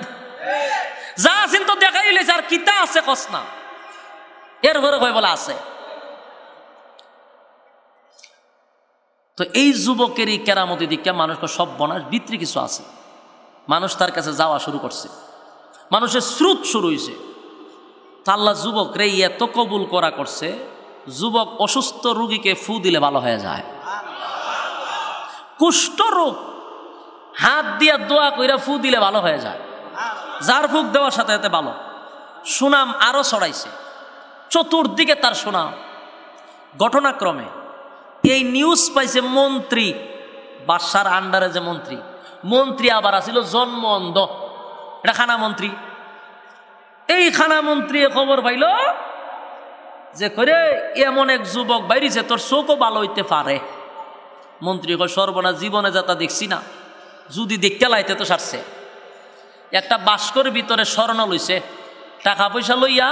যা আছেন তো দেখাই লাইছে, আর কিতা আছে কস না। এর ঘরে কই বলে আছে। তো এই যুবকেরই কেরামতি দিকে মানুষকে সব বনাস ভিতরে কিছু আছে। মানুষ তার কাছে যাওয়া শুরু করছে, মানুষের স্রোত শুরু হয়েছে। আল্লাহ যুবক রে এত কবুল করা করছে, যুবক অসুস্থ রোগীকে ফু দিলে ভালো হয়ে যায়। কুষ্ঠ রোগ হাত দিয়া দোয়া কইরা ফু দিলে ভালো হয়ে যায়। যার ফুক দেওয়ার সাথে সাথে ভালো। সুনাম আরো ছড়াইছে, চতুর্দিকে তার সুনাম। ঘটনাক্রমে এই নিউজ পাইছে মন্ত্রী, বাদশার আন্ডারে যে মন্ত্রী, মন্ত্রী আবার আসিল জন্ম অন্ধ, এটা খানা মন্ত্রী। এই খানা মন্ত্রী খবর পাইল যে করে এমন এক যুবক বাইরিছে, তোর চোখও ভালো হইতে পারে। মন্ত্রী কয় সর্বনাশ, জীবনে যাতা দেখছি না, যদি দেখতে লাইতে তো সারছে। একটা বাস্কর ভিতরে স্বর্ণ লইছে, টাকা পয়সা লইয়া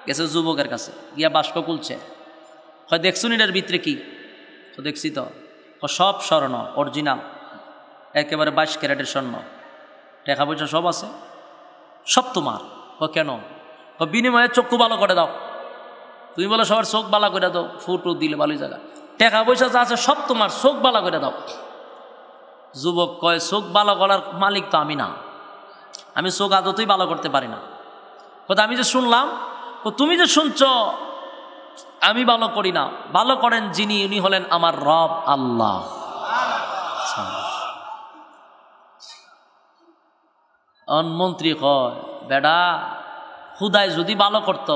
গেছে যুবকের কাছে, গিয়া বাস্ক খুলছে। হয় দেখছুন এটার ভিতরে কি? তো দেখছি তো। সব স্বর্ণ অরিজিনাল, একেবারে 22 ক্যারেটের স্বর্ণ, টাকা পয়সা সব আছে, সব তোমার। কেন? বিনিময়ে চক্ষু ভালো করে দাও। তুমি বলো সবার চোখ বালা করে দাও, ফুটো দিলে ভালো জায়গা, টাকা পয়সা যা আছে সব তোমার, চোখ বালা করে দাও। যুবক কয় চোখ ভালো করার মালিক তো আমি না, আমি চোখ আদতেই ভালো করতে পারি না। কথা আমি যে শুনলাম, তুমি যে শুনছ আমি ভালো করি না, ভালো করেন যিনি, উনি হলেন আমার রব আল্লাহ। মন্ত্রী কয় বেডা, খুদায় যদি ভালো করতো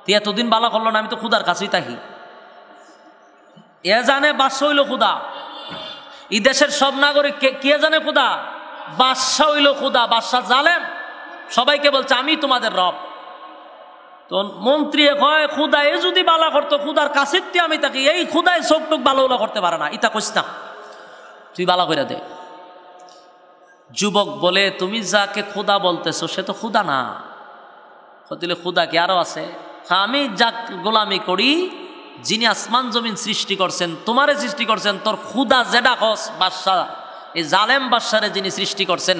তুই এতদিন ভালো করলো না, আমি তো খুদার কাছেই থাকি। এ জানে বাদশা হইল খুদা, এই দেশের সব নাগরিক কে জানে খুদা? বাদশা হইল খুদা। বাদশা জালেম, সবাইকে বলছে আমি তোমাদের রব। তো মন্ত্রী কয় খুদায় যদি ভালো করতো, খুদার কাছে আমি থাকি, এই খুদায় চোখটুক ভালো করতে পারে না, ইতা কইস না, তুই ভালো করে দে। যুবক বলে তুমি যাকে খুদা বলতেছো সে তো খুদা না। দিলে খুদা কি আরো আছে? আমি যাক গোলামি করি, যিনি আসমান জমিন সৃষ্টি করছেন, তোমারে সৃষ্টি করছেন, তোর খুদা যেটা কস বাদশা, এই জালেম বাদশারে যিনি সৃষ্টি করছেন,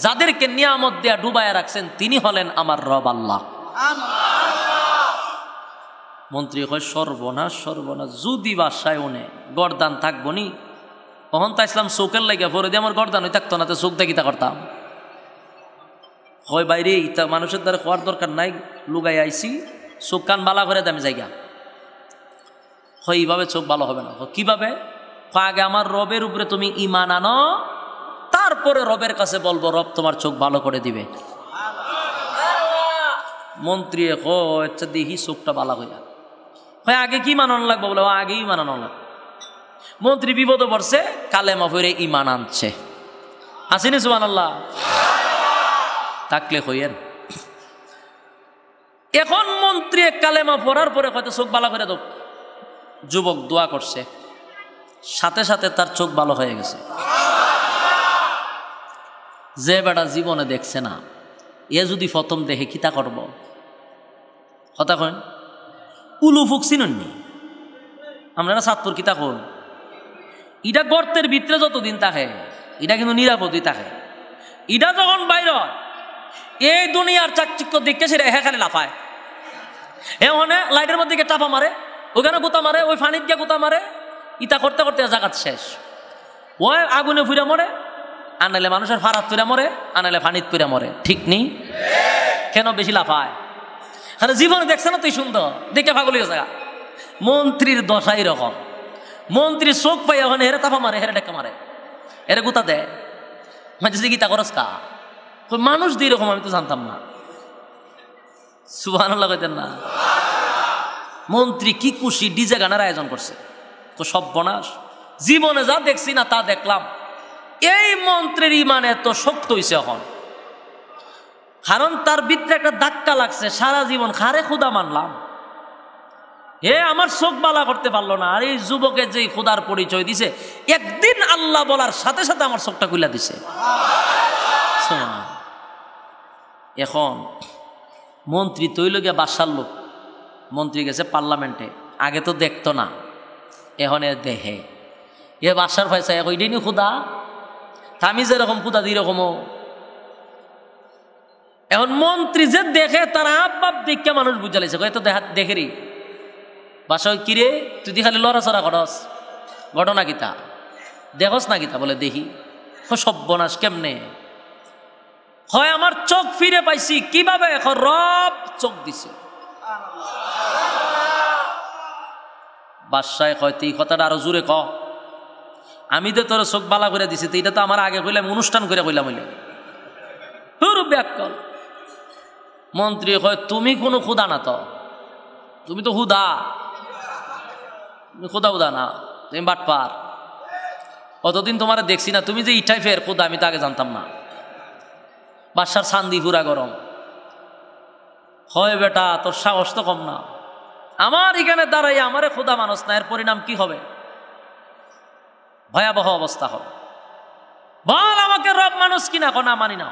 যাদেরকে নিয়ামত দিয়া ডুবাইয়া রাখছেন, তিনি হলেন আমার রব আল্লাহ। মন্ত্রী কয় সর্বনাশ সর্বনাশ, যদি বাদশায় উনে গরদান থাকবো নি, তখন তা ইসলাম চোখের লাগে পরে দিয়ে আমার গরদান হয়ে থাকতো না, তো চোখ দেখিতা করতাম। হয় বাইরে ইতা মানুষের দ্বারা খাওয়ার দরকার নাই, লুগাই আইসি, চোখ কান বালা করে দামি জায়গা। হয় এইভাবে চোখ ভালো হবে না। কিভাবে? আগে আমার রবের উপরে তুমি ঈমান আনো, তারপরে রবের কাছে বলবো, রব তোমার চোখ ভালো করে দিবে। মন্ত্রী আচ্ছা দেখি চোখটা ভালো হইয়া, হয় আগে কি মানানো লাগবে? বলে আগেই মানানো লাগবে। মন্ত্রী বিপদে পড়ছে, কালেমা পড়ে ঈমান আনছে। আসেনি সুবহানাল্লাহ। থাকলে হইয়েন। এখন মন্ত্রী কালেমা পড়ার পরে হয়তো চোখ ভালো করে দাও। যুবক দোয়া করছে, সাথে সাথে তার চোখ ভালো হয়ে গেছে। যে বেটা জীবনে দেখছে না, এ যদি প্রথম দেখে কিতা করব? কথা কন, উলু ফুকছি ননি আমরা সাতপুর কিতা কন, ইটা গর্তের ভিতরে যতদিন থাকে এটা কিন্তু নিরাপদই থাকে। ইটা যখন বাইর হয় এই দুনিয়ার চাকচিক্য দেখে সেটা খালি লাফায়। ওখানে লাইটের মধ্যে গিয়ে টাপা মারে, ওখানে গুতা মারে, ওই ফানিত গিয়ে গুতা মারে, ইটা করতে করতে জাগাত শেষ। ওই আগুনে ফুইরা মরে, আনাইলে মানুষের ফারাত পুরা মরে, আনাইলে ফানিত পুরা মরে। ঠিক নেই? কেন বেশি লাফায়? আরে জীবনে দেখছে না তুই সুন্দর দেখে পাগল হয়ে যায়। মন্ত্রীর দশাই রকম, মন্ত্রীর চোখ পাই ওখানে হেরে তাপা মারে, হেরে ডেকা মারে, এরে গুতা দেয়। মানে গীতা করস কা মানুষ দুই রকম, আমি তো জানতাম না। সুবহানাল্লাহ কইতেন না? মন্ত্রী কি খুশি, ডিজে গানের আয়োজন করছে। তো সব বনাস জীবনে যা দেখছি না তা দেখলাম। এই মন্ত্রীর ইমান এত শক্ত হইছে এখন, কারণ তার ভিতরে একটা ধাক্কা লাগছে। সারা জীবন খারে খুদা মানলাম, আমার চোখ বালা করতে পারলো না। আর এই যুবকের যে খুদার পরিচয় দিছে, একদিন আল্লাহ বলার সাথে সাথে আমার চোখটা খুলে দিছে। এখন মন্ত্রী তৈল গিয়া বাসার লোক, মন্ত্রী গেছে পার্লামেন্টে, আগে তো দেখতো না, এখন এ দেখে। এ বাসার পয়সা ওইটাই নি খুদা, আমি যেরকম খুদা দিই রকমও। এখন মন্ত্রী যে দেখে তার আব্বাব দেখে মানুষ বুঝা লাগছে, তো দেখেরি বাসা কিরে তুই খালি লড়াচড়া করস, ঘটনা কিতা দেখস না কিতা? বলে দেখি। সব্যনাশ কেমনে হয়? আমার চোখ ফিরে পাইছি কিভাবে? এখন রব চোখ দিছে। বাদশাহ হয়তো এই কথাটা আরো জোরে ক, আমি তো তোর চোখ বালা করে দিছি, তো এটা তো আমার আগে কইলাম, অনুষ্ঠান করে কইলাম হইলে ব্যাকল। মন্ত্রী হয় তুমি কোনো খুদা না, তো তুমি তো হুদা, খুদা হুদা না, তুমি বাটপার। অতদিন তোমার দেখছি না, তুমি যে ইটাই ফের খুদা, আমি তো আগে জানতাম না। বাদশার শান্তি পুরা গরম হয়, বেটা তোর সাহস তো কম না, আমার এখানে দাঁড়াই আমারে খুদা মানুষ না, এর পরিণাম কি হবে? ভয়াবহ অবস্থা হবে। বল আমাকে রব মানুষ কিনা? না মানি না,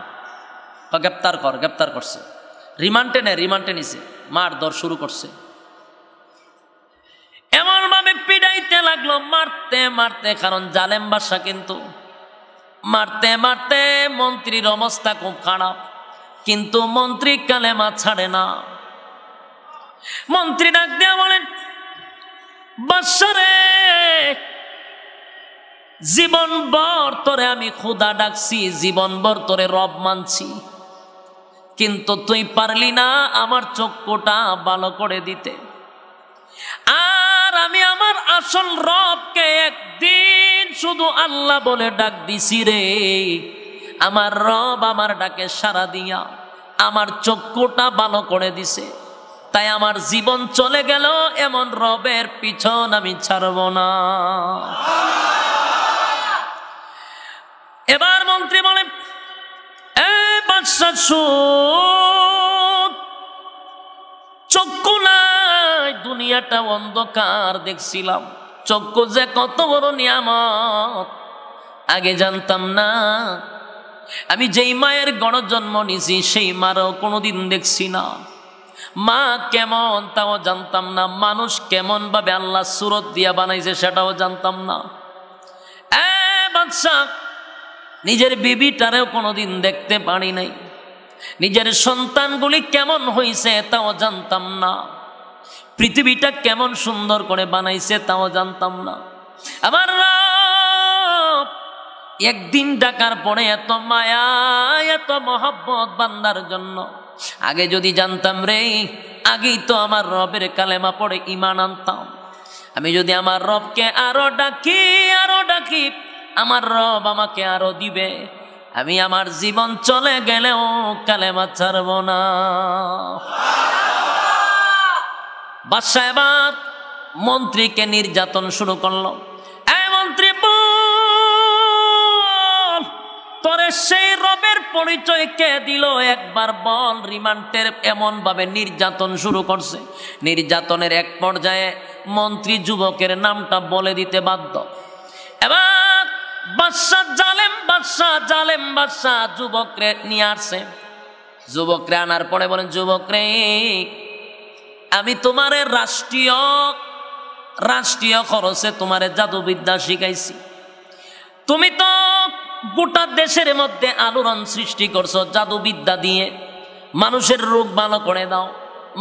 গ্রেপ্তার কর। গ্রেপ্তার করছে, রিমান্ডে নেয়, রিমান্ডে নিছে, মার দর শুরু করছে। এমন ভাবে পিড়াইতে লাগলো, মারতে মারতে, কারণ জালেম বাদশা কিন্তু মারতে মারতে মন্ত্রীর অবস্থা খুব খারাপ। কিন্তু মন্ত্রী কালেমা ছাড়ে না। মন্ত্রী ডাক দিয়া বলেন, বাদশা রে, জীবনভর তোরে আমি খুদা ডাকছি, জীবনভর তোরে রব মানছি, কিন্তু তুই পারলি না আমার চক্ষুটা ভালো করে দিতে। আর আমি আমার আসল রবকে একদিন শুধু আল্লাহ বলে ডাক দিছি রে, আমার রব আমার ডাকে সাড়া দিয়া আমার চক্ষুটা ভালো করে দিছে। তাই আমার জীবন চলে গেল, এমন রবের পিছন আমি ছাড়ব না। এবার মন্ত্রী বলে, বাদশা শুন, চক্ষু নাই, দুনিয়াটা অন্ধকার দেখছিলাম, চক্ষু যে কত বড় নিয়ামত আগে জানতাম না। আমি যেই মায়ের গড় জন্ম নিছি সেই মারও কোনোদিন দেখছি না। মা কেমন তাও জানতাম না, মানুষ কেমন ভাবে আল্লাহ সুরত দিয়া বানাইছে সেটাও জানতাম না। বাদশা, নিজের বিবিটারেও কোনোদিন দেখতে পারি নাই, নিজের সন্তানগুলি কেমন হয়েছে তাও জানতাম না, পৃথিবীটা কেমন সুন্দর করে বানাইছে তাও জানতাম না। আমার রব একদিন ডাকার পরে এত মায়া, এত মহব্বত বান্দার জন্য। আগে যদি জানতাম রে, আগেই তো আমার রবের কালেমা পড়ে ঈমান আনতাম। আমি যদি আমার রবকে আরো ডাকি, আরো ডাকি, আমার রব আমাকে আরো দিবে। আমি আমার জীবন চলে গেলেও কালেমা ছাড়ব না। বাদশা এবার মন্ত্রীকে নির্যাতন শুরু করলো। মন্ত্রী বল, তোরে সেই রবের পরিচয় কে দিল একবার বল। রিমান্ডের এমন ভাবে নির্যাতন শুরু করছে, নির্যাতনের এক পর্যায়ে মন্ত্রী যুবকের নামটা বলে দিতে বাধ্য। এবার বাদশা জালেম বাদশা যুবকরে নিয়ে আসছে। যুবকরে আনার পরে বলেন, যুবকরে আমি তোমারে রাষ্ট্রীয় খরচে তোমারে জাদুবিদ্যা শিখাইছি। তুমি তো গোটা দেশের মধ্যে আলোড়ন সৃষ্টি করছো জাদুবিদ্যা দিয়ে। মানুষের রোগ ভালো করে দাও,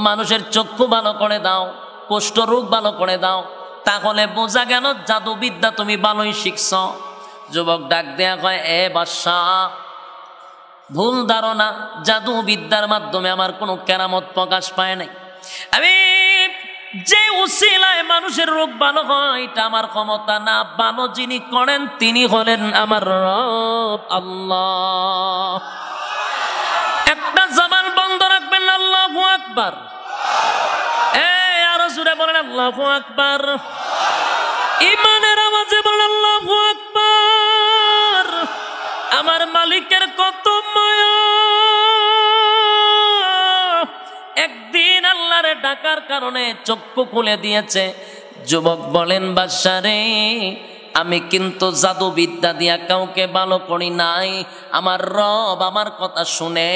মানুষের চক্ষু ভালো করে দাও, কুষ্ঠ রোগ ভালো করে দাও। তাহলে বোঝা গেল জাদুবিদ্যা তুমি ভালোই শিখছ। যুবক ডাক দেয়া কয়, এ বাদশাহ, ভুল ধারণা, জাদুবিদ্যার মাধ্যমে আমার কোনো কেরামত প্রকাশ পায় নাই। আমি যে উসিলায় মানুষের রোগ ভালো হয় এটা আমার ক্ষমতা না, ভালো যিনি করেন তিনি হলেন আমার রব আল্লাহ। একটা জবান বন্ধ রাখবেন, আল্লাহু আকবার। আরো জোরে বলেন আল্লাহু আকবার। ইমানের আওয়াজে বলেন আল্লাহু আকবার। আমার মালিকের কত মায়া। একদিন আল্লাহরে ডাকার কারণে চক্ষু খুলে দিয়েছে। যুবক বলেন, বাদশা রে, আমি কিন্তু জাদুবিদ্যা দিয়া কাউকে ভালো করি নাই। আমার রব আমার কথা শুনে,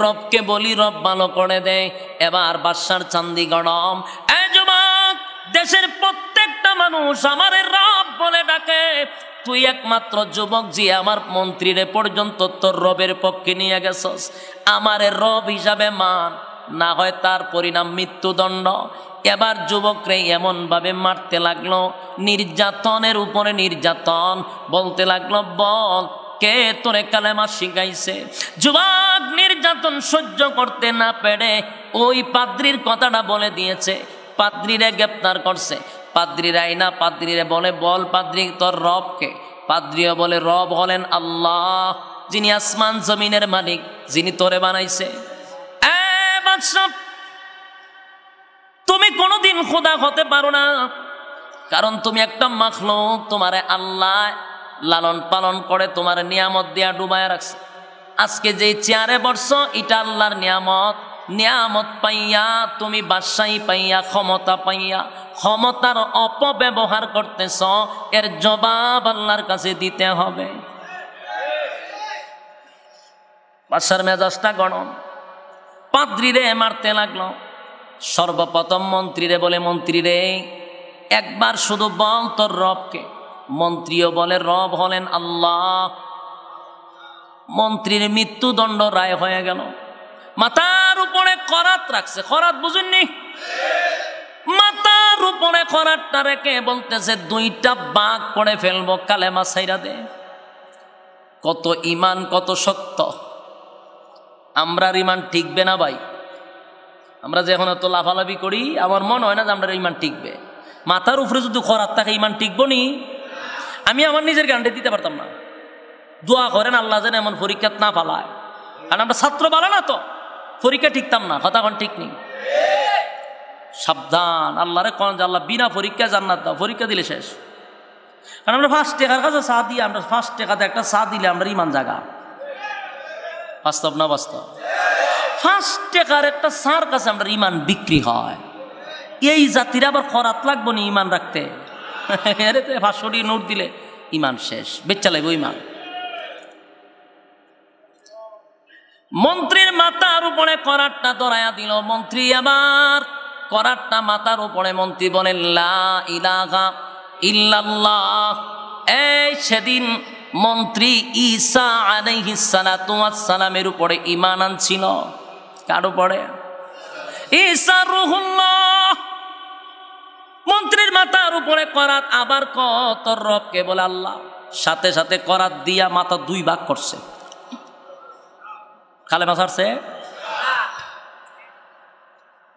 রবকে বলি রব ভালো করে দেয়। এবার বাদশার চান্দি গরম। এই যুবক, দেশের প্রত্যেকটা মানুষ আমারে রব বলে ডাকে, তুই একমাত্র যুবক যে আমার মন্ত্রীরে পর্যন্ত তোর রবের পক্ষে নিয়ে গেছস। আমারে রব হিসাবে মান, না হয় তার পরিণাম মৃত্যুদণ্ড। এবার যুবকরে এমন ভাবে মারতে লাগলো, নির্যাতনের উপরে নির্যাতন, বলতে লাগলো, বল কে তোরে কালেমা শিখাইছে। যুবক নির্যাতন সহ্য করতে না পেরে ওই পাদ্রির কথাটা বলে দিয়েছে। পাদ্রিরে গ্রেপ্তার করছে। পাদ্রির আইনা পাদ্রিরে বলে, বল পাদ্রি তোর রবকে। পাদ্রিও বলে, রব হলেন আল্লাহ, যিনি আসমান জমিনের মালিক, যিনি তোরে বানাইছে। তুমি কোনোদিন খোদা হতে পারো না, কারণ তুমি একটা মাখলুক। তোমারে আল্লাহ লালন পালন করে তোমার নিয়ামত দিয়া ডুবায় রাখছে। আজকে যে চেয়ারে বসছো এটা আল্লাহর নিয়ামত। নিয়ামত পাইয়া তুমি বাদশাহী পাইয়া, ক্ষমতা পাইয়া ক্ষমতার অপব্যবহার করতেছ, এর জবাব আল্লাহর কাছে দিতে হবে। বাদশার মেজাজটা গরম, পাদ্রিরে মারতে লাগলো। সর্বপ্রথম মন্ত্রীরে বলে, মন্ত্রীরে একবার শুধু বল তোর রবকে। মন্ত্রীও বলে, রব হলেন আল্লাহ। মন্ত্রীর মৃত্যুদণ্ড রায় হয়ে গেল। মাথার উপরে করাত রাখছে। করাত বুঝেননি? মাথার উপরে করাতটা রেখে বলতেছে, দুইটা বাঘ করে ফেলবো, কালেমা ছাইরা দে। কত ইমান, কত সত্য। আমরা ইমান টিকবে না ভাই। আমরা যে এখন এত লাফালাফি করি, আমার মনে হয় না যে আমরা ইমান টিকবে। মাথার উপরে যদি খরাত থাকে ইমান টিকবো নি? আমি আমার নিজের গ্যারান্টি দিতে পারতাম না। দোয়া করেন আল্লাহ যেন এমন পরীক্ষা না ফালায়, কারণ আমরা ছাত্র বালা না, তো পরীক্ষা ঠিকতাম না। কথা এখন ঠিক নেই। সাবধান, আল্লাহরে কোন যে আল্লাহ বিনা পরীক্ষা জান্নাত দাও। পরীক্ষা দিলে শেষ। কারণ আমরা 5 টাকার কাছে চা দিয়ে, আমরা 5 টাকাতে একটা চা দিলে আমরা ইমান জাগা। বাস্তব না বাস্তব? 5 টাকার একটা চার কাছে আমরা ইমান বিক্রি হয়। এই জাতির আবার খরাত লাগবো নি ইমান রাখতে? 500 নোট দিলে ইমান শেষ, বেচা লাগবো ইমান। মন্ত্রীর মাথার উপরে করাতটা ধরাইয়া দিল। মন্ত্রী আবার করাতটা মাথার উপরে, মন্ত্রী বলেন, লা ইলাহা ইল্লাল্লাহ। এই সেদিন মন্ত্রী ঈসা আলাইহিস সালাতু ওয়াস সালামের উপরে ঈমান আনছিল। কার উপরে? ঈসা রূহুল্লাহ। মন্ত্রীর মাথার উপরে করাত। আবার কত রবকে বলে আল্লাহ। সাথে সাথে করাত দিয়া মাথা 2 ভাগ করছে। কালেমা ছাড়ছে।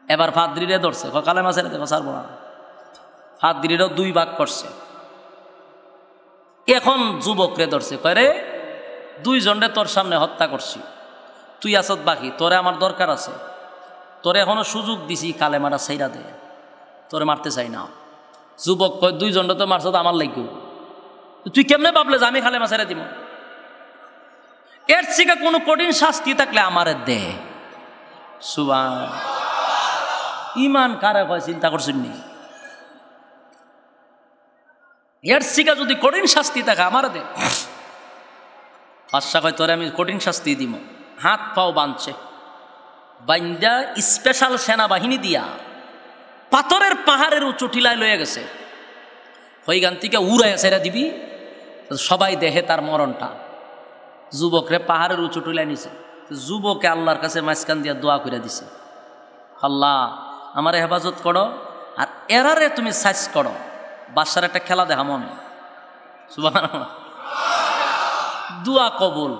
এবার ফাদ্রিরে ধরছে, কালেমা ছেড়ে দেখো ছাড়বো না। ফাদ্রিরও 2 ভাগ করছে। এখন যুবকরে ধরছে, কয় রে 2 জনরে তোর সামনে হত্যা করছি, তুই আসত বাকি, তোরে আমার দরকার আছে, তোরে এখনো সুযোগ দিছি, কালেমাটা ছাইরা দে, তোরে মারতে চাই না। যুবক কয়, 2 জনরে তো মারছ, আমার লাগবে, তুই কেমনে ভাবলে যে আমি কালেমা ছেড়ে দিব? এর থেকে কোনো কঠিন শাস্তি থাকলে আমারে দে। সুবহান, ইমান কারে কয় চিন্তা করছেন নি? এর থেকে যদি কঠিন শাস্তি থাকে আমারে দে। বাদশা কয় তোরে আমি কঠিন শাস্তি দিব। হাত পাও বাঁধছে, বাইন্দা স্পেশাল সেনাবাহিনী দিয়া পাথরের পাহাড়ের উঁচু টিলায় লয়ে গেছে। ওইখান থেকে উড়াইয়া ছেড়ে দিবি, সবাই দেখে তার মরণটা। যুবকরে পাহাড়ের উঁচু টিলায় নিছে। যুবকে আল্লাহর কাছে মাঝখান দিয়া দোয়া করে দিছে, আল্লাহ আমার হেফাজত করো, আর এরারে তুমি সাইজ করো। বাদশার একটা খেলা দেখা মনে, সুবহানাল্লাহ, দোয়া কবুল।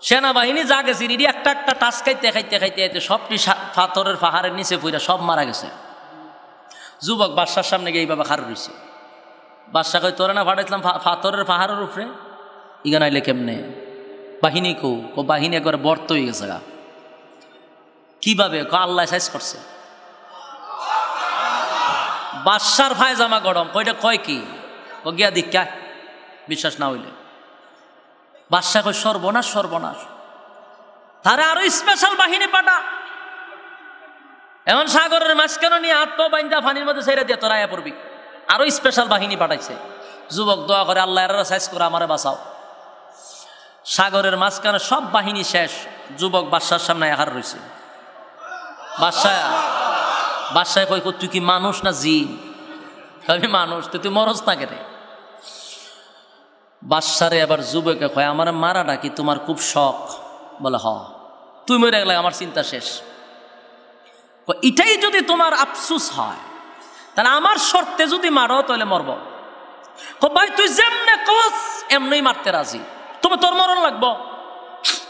সেনাবাহিনী যা গেছে রিডি একটা একটা টাচ খাইতে খাইতে খাইতে সবটি পাথরের পাহাড়ের নিচে পইরা সব মারা গেছে। যুবক বাদশার সামনে গিয়ে এইভাবে খাড় রয়েছে। বাদশা কই তোরে না পাঠাইছিলাম পাথরের পাহাড়ের উপরে, ইগান আইলে কেমনে? বাহিনী কো বাহিনী একবারে বর্ত হয়ে গেছে গা। কিভাবে? আল্লাহ সাইজ করছে। বাদশার ভাই জামা গরম, কইটা কয় কি? ও গিয়া দীক্ষা, বিশ্বাস না হইলে। বাদশা কই সর্বনাশ সর্বনাশ, তারা আরো স্পেশাল বাহিনী পাঠা। এমন সাগরের মাঝখানে নিয়ে হাত পা বাইন্দা পানির মধ্যে ছেড়ে দিয়ে তোরা আয়া পড়বি। আরো স্পেশাল বাহিনী পাঠাইছে। যুবক দোয়া করে, আল্লাহ এরা সাইজ করে আমারে বাঁচাও। সাগরের মাঝখানে সব বাহিনী শেষ। যুবক বাদশার সামনে হার রয়েছে। বাদশায় কই তুই কি মানুষ না জিন? আমি মানুষ। তুই মরস না কেটে? বাদশারে এবার যুবকে কয়, আমার মারাটা কি তোমার খুব শখ? বলে হ। তুই মরে গেলে আমার চিন্তা শেষ। এটাই যদি তোমার আফসুস হয়, তাহলে আমার শর্তে যদি মারো তাহলে মরব। ভাই তুই যেমনে কস এমনি মারতে রাজি, তবে তোর মরণ লাগবো।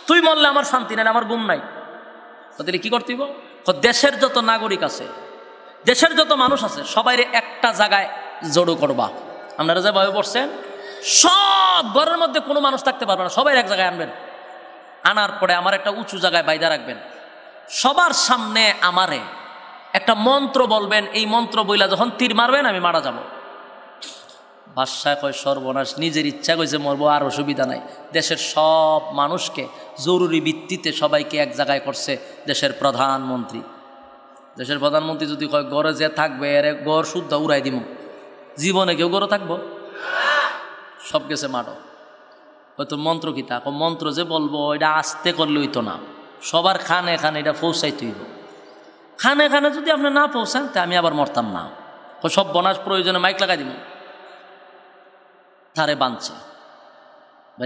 তুই মরলে আমার শান্তি নাই, আমার ঘুম নাই। তাহলে কি করতে হইব? দেশের যত নাগরিক আছে, দেশের যত মানুষ আছে, সবাই একটা জায়গায় জড়ো করবা। আপনারা যে ভয় পড়ছেন, সব ঘরের মধ্যে কোনো মানুষ থাকতে পারবে না, সবাই এক জায়গায় আনবেন। আনার পরে আমার একটা উঁচু জায়গায় বাইদা রাখবেন। সবার সামনে আমারে একটা মন্ত্র বলবেন। এই মন্ত্র বইলা যখন তীর মারবেন আমি মারা যাব। বাদশা কয় সর্বনাশ, নিজের ইচ্ছা কইছে মরবো, আর অসুবিধা নাই। দেশের সব মানুষকে জরুরি ভিত্তিতে সবাইকে এক জায়গায় করছে দেশের প্রধানমন্ত্রী। দেশের প্রধানমন্ত্রী যদি কয় গড়ে যে থাকবে, এর গড় শুদ্ধ উড়াই দিব। জীবনে কেউ গড়ে থাকবো? সব গেছে মারো। হয়তো মন্ত্র কি তা? মন্ত্র যে বলবো এটা আস্তে করলে হইতো না, সবার খানে খানে এটা পৌঁছাইতে হইব। খানে খানে যদি আপনি না পৌঁছান তা আমি আবার মরতাম না। সব বনাস প্রয়োজনে মাইক লাগাই দিব। তারে বাঁধছে,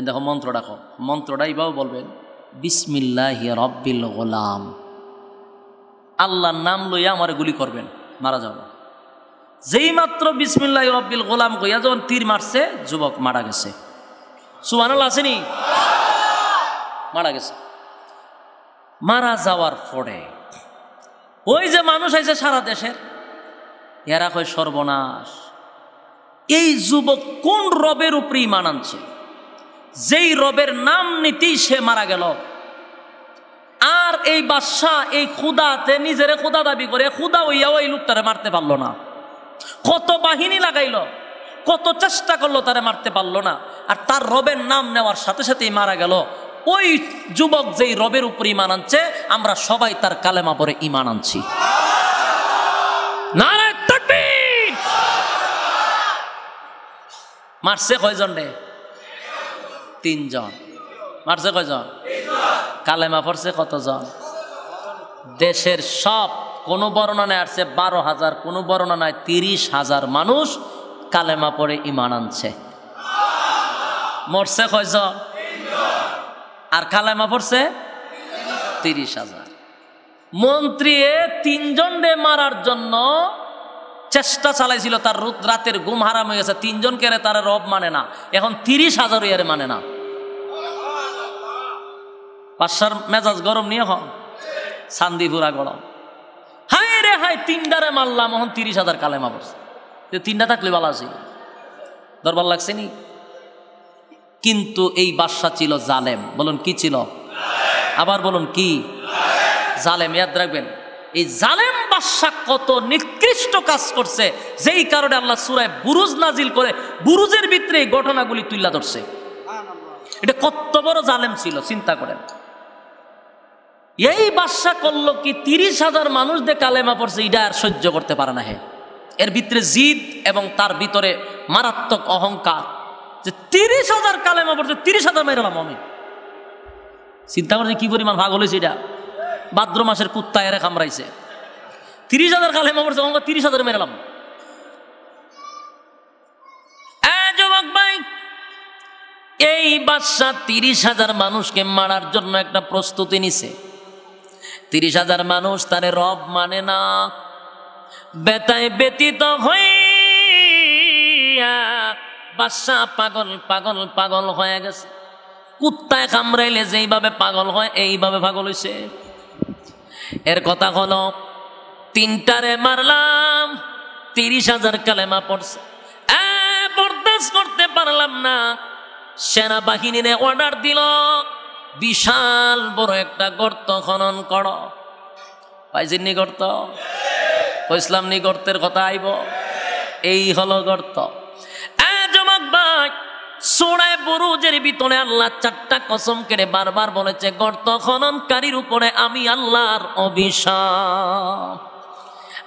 দেখো মন্ত্র ডাকো। মন্ত্রটা এইভাবে বলবেন, বিসমিল্লাহি রব্বিল গোলাম। আল্লাহর নাম লইয়া আমারে গুলি করবেন, মারা যাব। যেই মাত্র বিসমিল্লাহি রব্বিল গোলাম কইয়া যখন তীর মারছে, যুবক মারা গেছে। সুবহানাল্লাহ আসেনি? মারা গেছে। মারা যাওয়ার পরে ওই যে মানুষ আইছে সারা দেশের, এরা কয় সর্বনাশ, এই যুবক কোন রবের উপরে ঈমান আনছে, যেই রবের নাম নিতেই সে মারা গেল। আর এই বাদশাহ এই খুদাতে নিজেরে খুদা দাবি করে, খুদা হইয়াও এই লোকটারে মারতে পারলো না। কত বাহিনী লাগাইলো, কত চেষ্টা করলো, তারে মারতে পারলো না। আর তার রবের নাম নেওয়ার সাথে সাথেই মারা গেল। ওই যুবক যেই রবের উপর ঈমান আনছে, আমরা সবাই তার কালেমা পড়ে ঈমান আনছি। নারে তাকবীর! মারছে কয়জন রে? 3 জন। মারছে কয়জন? কালেমা পড়ছে কতজন? দেশের সব, কোন বর্ণনায় আসছে 12,000, কোন বর্ণনায় 30,000 মানুষ কালেমা পড়ে ঈমান আনছে। মরছে কয়জন? আর কালেমা পড়ছে 30,000। মন্ত্রী 3 জনরে মারার জন্য চেষ্টা চালাইছিল, তার রাতের ঘুম হারাম হয়ে গেছে। 3 জনকে তার রব মানে না, এখন 30,000 ইয়ারে মানে না। বাদশার মেজাজ গরম নিয়ে হন, চান্দিপুরা গরম। হায় রে হায়, 3টারে মারলাম, এখন 30,000 কালেমা পড়ছে। 3টা থাকলে ভালো আছে, দরবার লাগছে নি? কিন্তু এই বাদশা ছিল জালেম। বলুন কি ছিল? আবার বলুন কি? জালেম। ইয়াদ রাখবেন, এই জালেম বাদশা কত নিকৃষ্ট কাজ করছে, যেই কারণে আল্লাহ সূরা বুরুজ নাজিল করে বুরুজের ভিতরে এই ঘটনাগুলি তুলে ধরছে। এটা কত বড় জালেম ছিল চিন্তা করেন। এই বাদশা করলো কি 30,000 মানুষ দিয়ে কালেমা পড়ছে, এটা আর সহ্য করতে পারে না। হে, এর ভিতরে জিদ এবং তার ভিতরে মারাত্মক অহংকার, যে 30,000 কালেমা পড়ছে, 30,000 মেরালাম আমি। চিন্তা করছে কি পরিমাণ ভাগল হয়েছে। এটা ভাদ্র মাসের কুত্তা এরে কামড়াইছে। 30,000 কালেমা পড়ছে, 30,000 মেরালাম। যুবক ভাই, এই বাদশা 30,000 মানুষকে মারার জন্য একটা প্রস্তুতি নিছে। 30,000 মানুষ তারে রব মানে না, বেতায় ব্যতীত হইয়া বাদশা পাগল পাগল পাগল হয়ে গেছে। কুত্তায় কামড়াইলে যেইভাবে পাগল হয় এইভাবে পাগল হইছে। এর কথা হলো 3টারে মারলাম, 30,000 কালেমা পড়ছে, বরদাস্ত করতে পারলাম না। সেনাবাহিনীরে অর্ডার দিল, বিশাল বড় একটা গর্ত খনন করো। পাইছেন নি গর্ত? কইসলাম নি গর্তের কথা আইব। এই হলো গর্ত। যুবক ভাই, সূরা বুরুজের ভিতরে আল্লাহ 4টা কসম কেড়ে বারবার বলেছে, গর্ত খননকারীর উপরে আমি আল্লাহর অভিশাপ।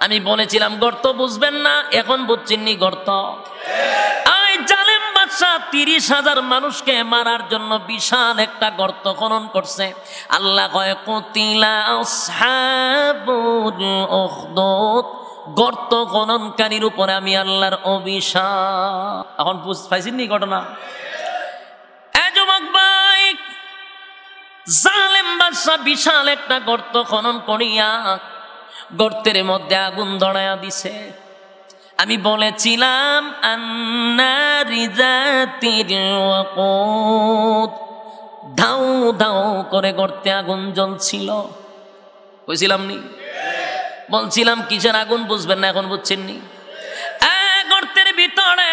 আমি বলেছিলাম গর্ত বুঝবেন না, এখন বুঝছেন নি গর্ত। এই জালেম বাদশা 30,000 মানুষকে মারার জন্য বিশাল একটা গর্ত খনন করছে। আল্লাহ কয় কুতিলা আসহাবুল উখদুদ, গর্ত খননকারীর উপরে আমি আল্লাহর অভিশাপ। এখন পাইছেন নি ঘটনা? যুবক ভাই, জালেম বাদশা বিশাল একটা গর্ত খনন করিয়া গর্তের মধ্যে আগুন ধরাইয়া দিছে। আমি বলেছিলাম আন্নারি যাতিল ওয়াকুদ, ধাউ ধাউ করে গর্তে আগুন জ্বলছিল। কইছিলাম নি? বলছিলাম কিসের আগুন বুঝবেন না, এখন বুঝছেন নি? গর্তের ভিতরে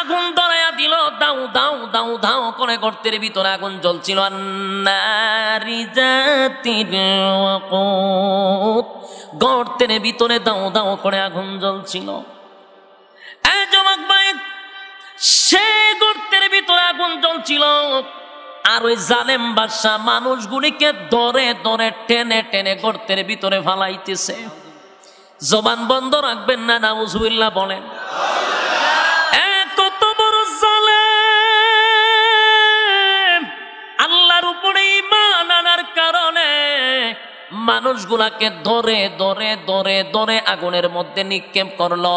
আগুন ধরাইয়া দিল, দাউ দাউ দাউ দাউ করে গর্তের ভিতরে আগুন জ্বলছিল। আন্নারি যাতিল ওয়াকুদ, গর্তের ভিতরে দাউ দাউ করে আগুন জ্বলছিল। যুবক ভাই, সে গর্তের ভিতরে আগুন জ্বলছিল, আর ওই জালেম বাদশা মানুষগুলিকে ধরে ধরে টেনে টেনে গর্তের ভিতরে ফালাইতেছে। জবান বন্ধ রাখবেন না, নাউজুবিল্লাহ বলেন। কত বড় জালেম! আল্লাহর উপরে ঈমান আনার কারণে মানুষগুলাকে ধরে ধরে ধরে ধরে আগুনের মধ্যে নিক্ষেপ করলো।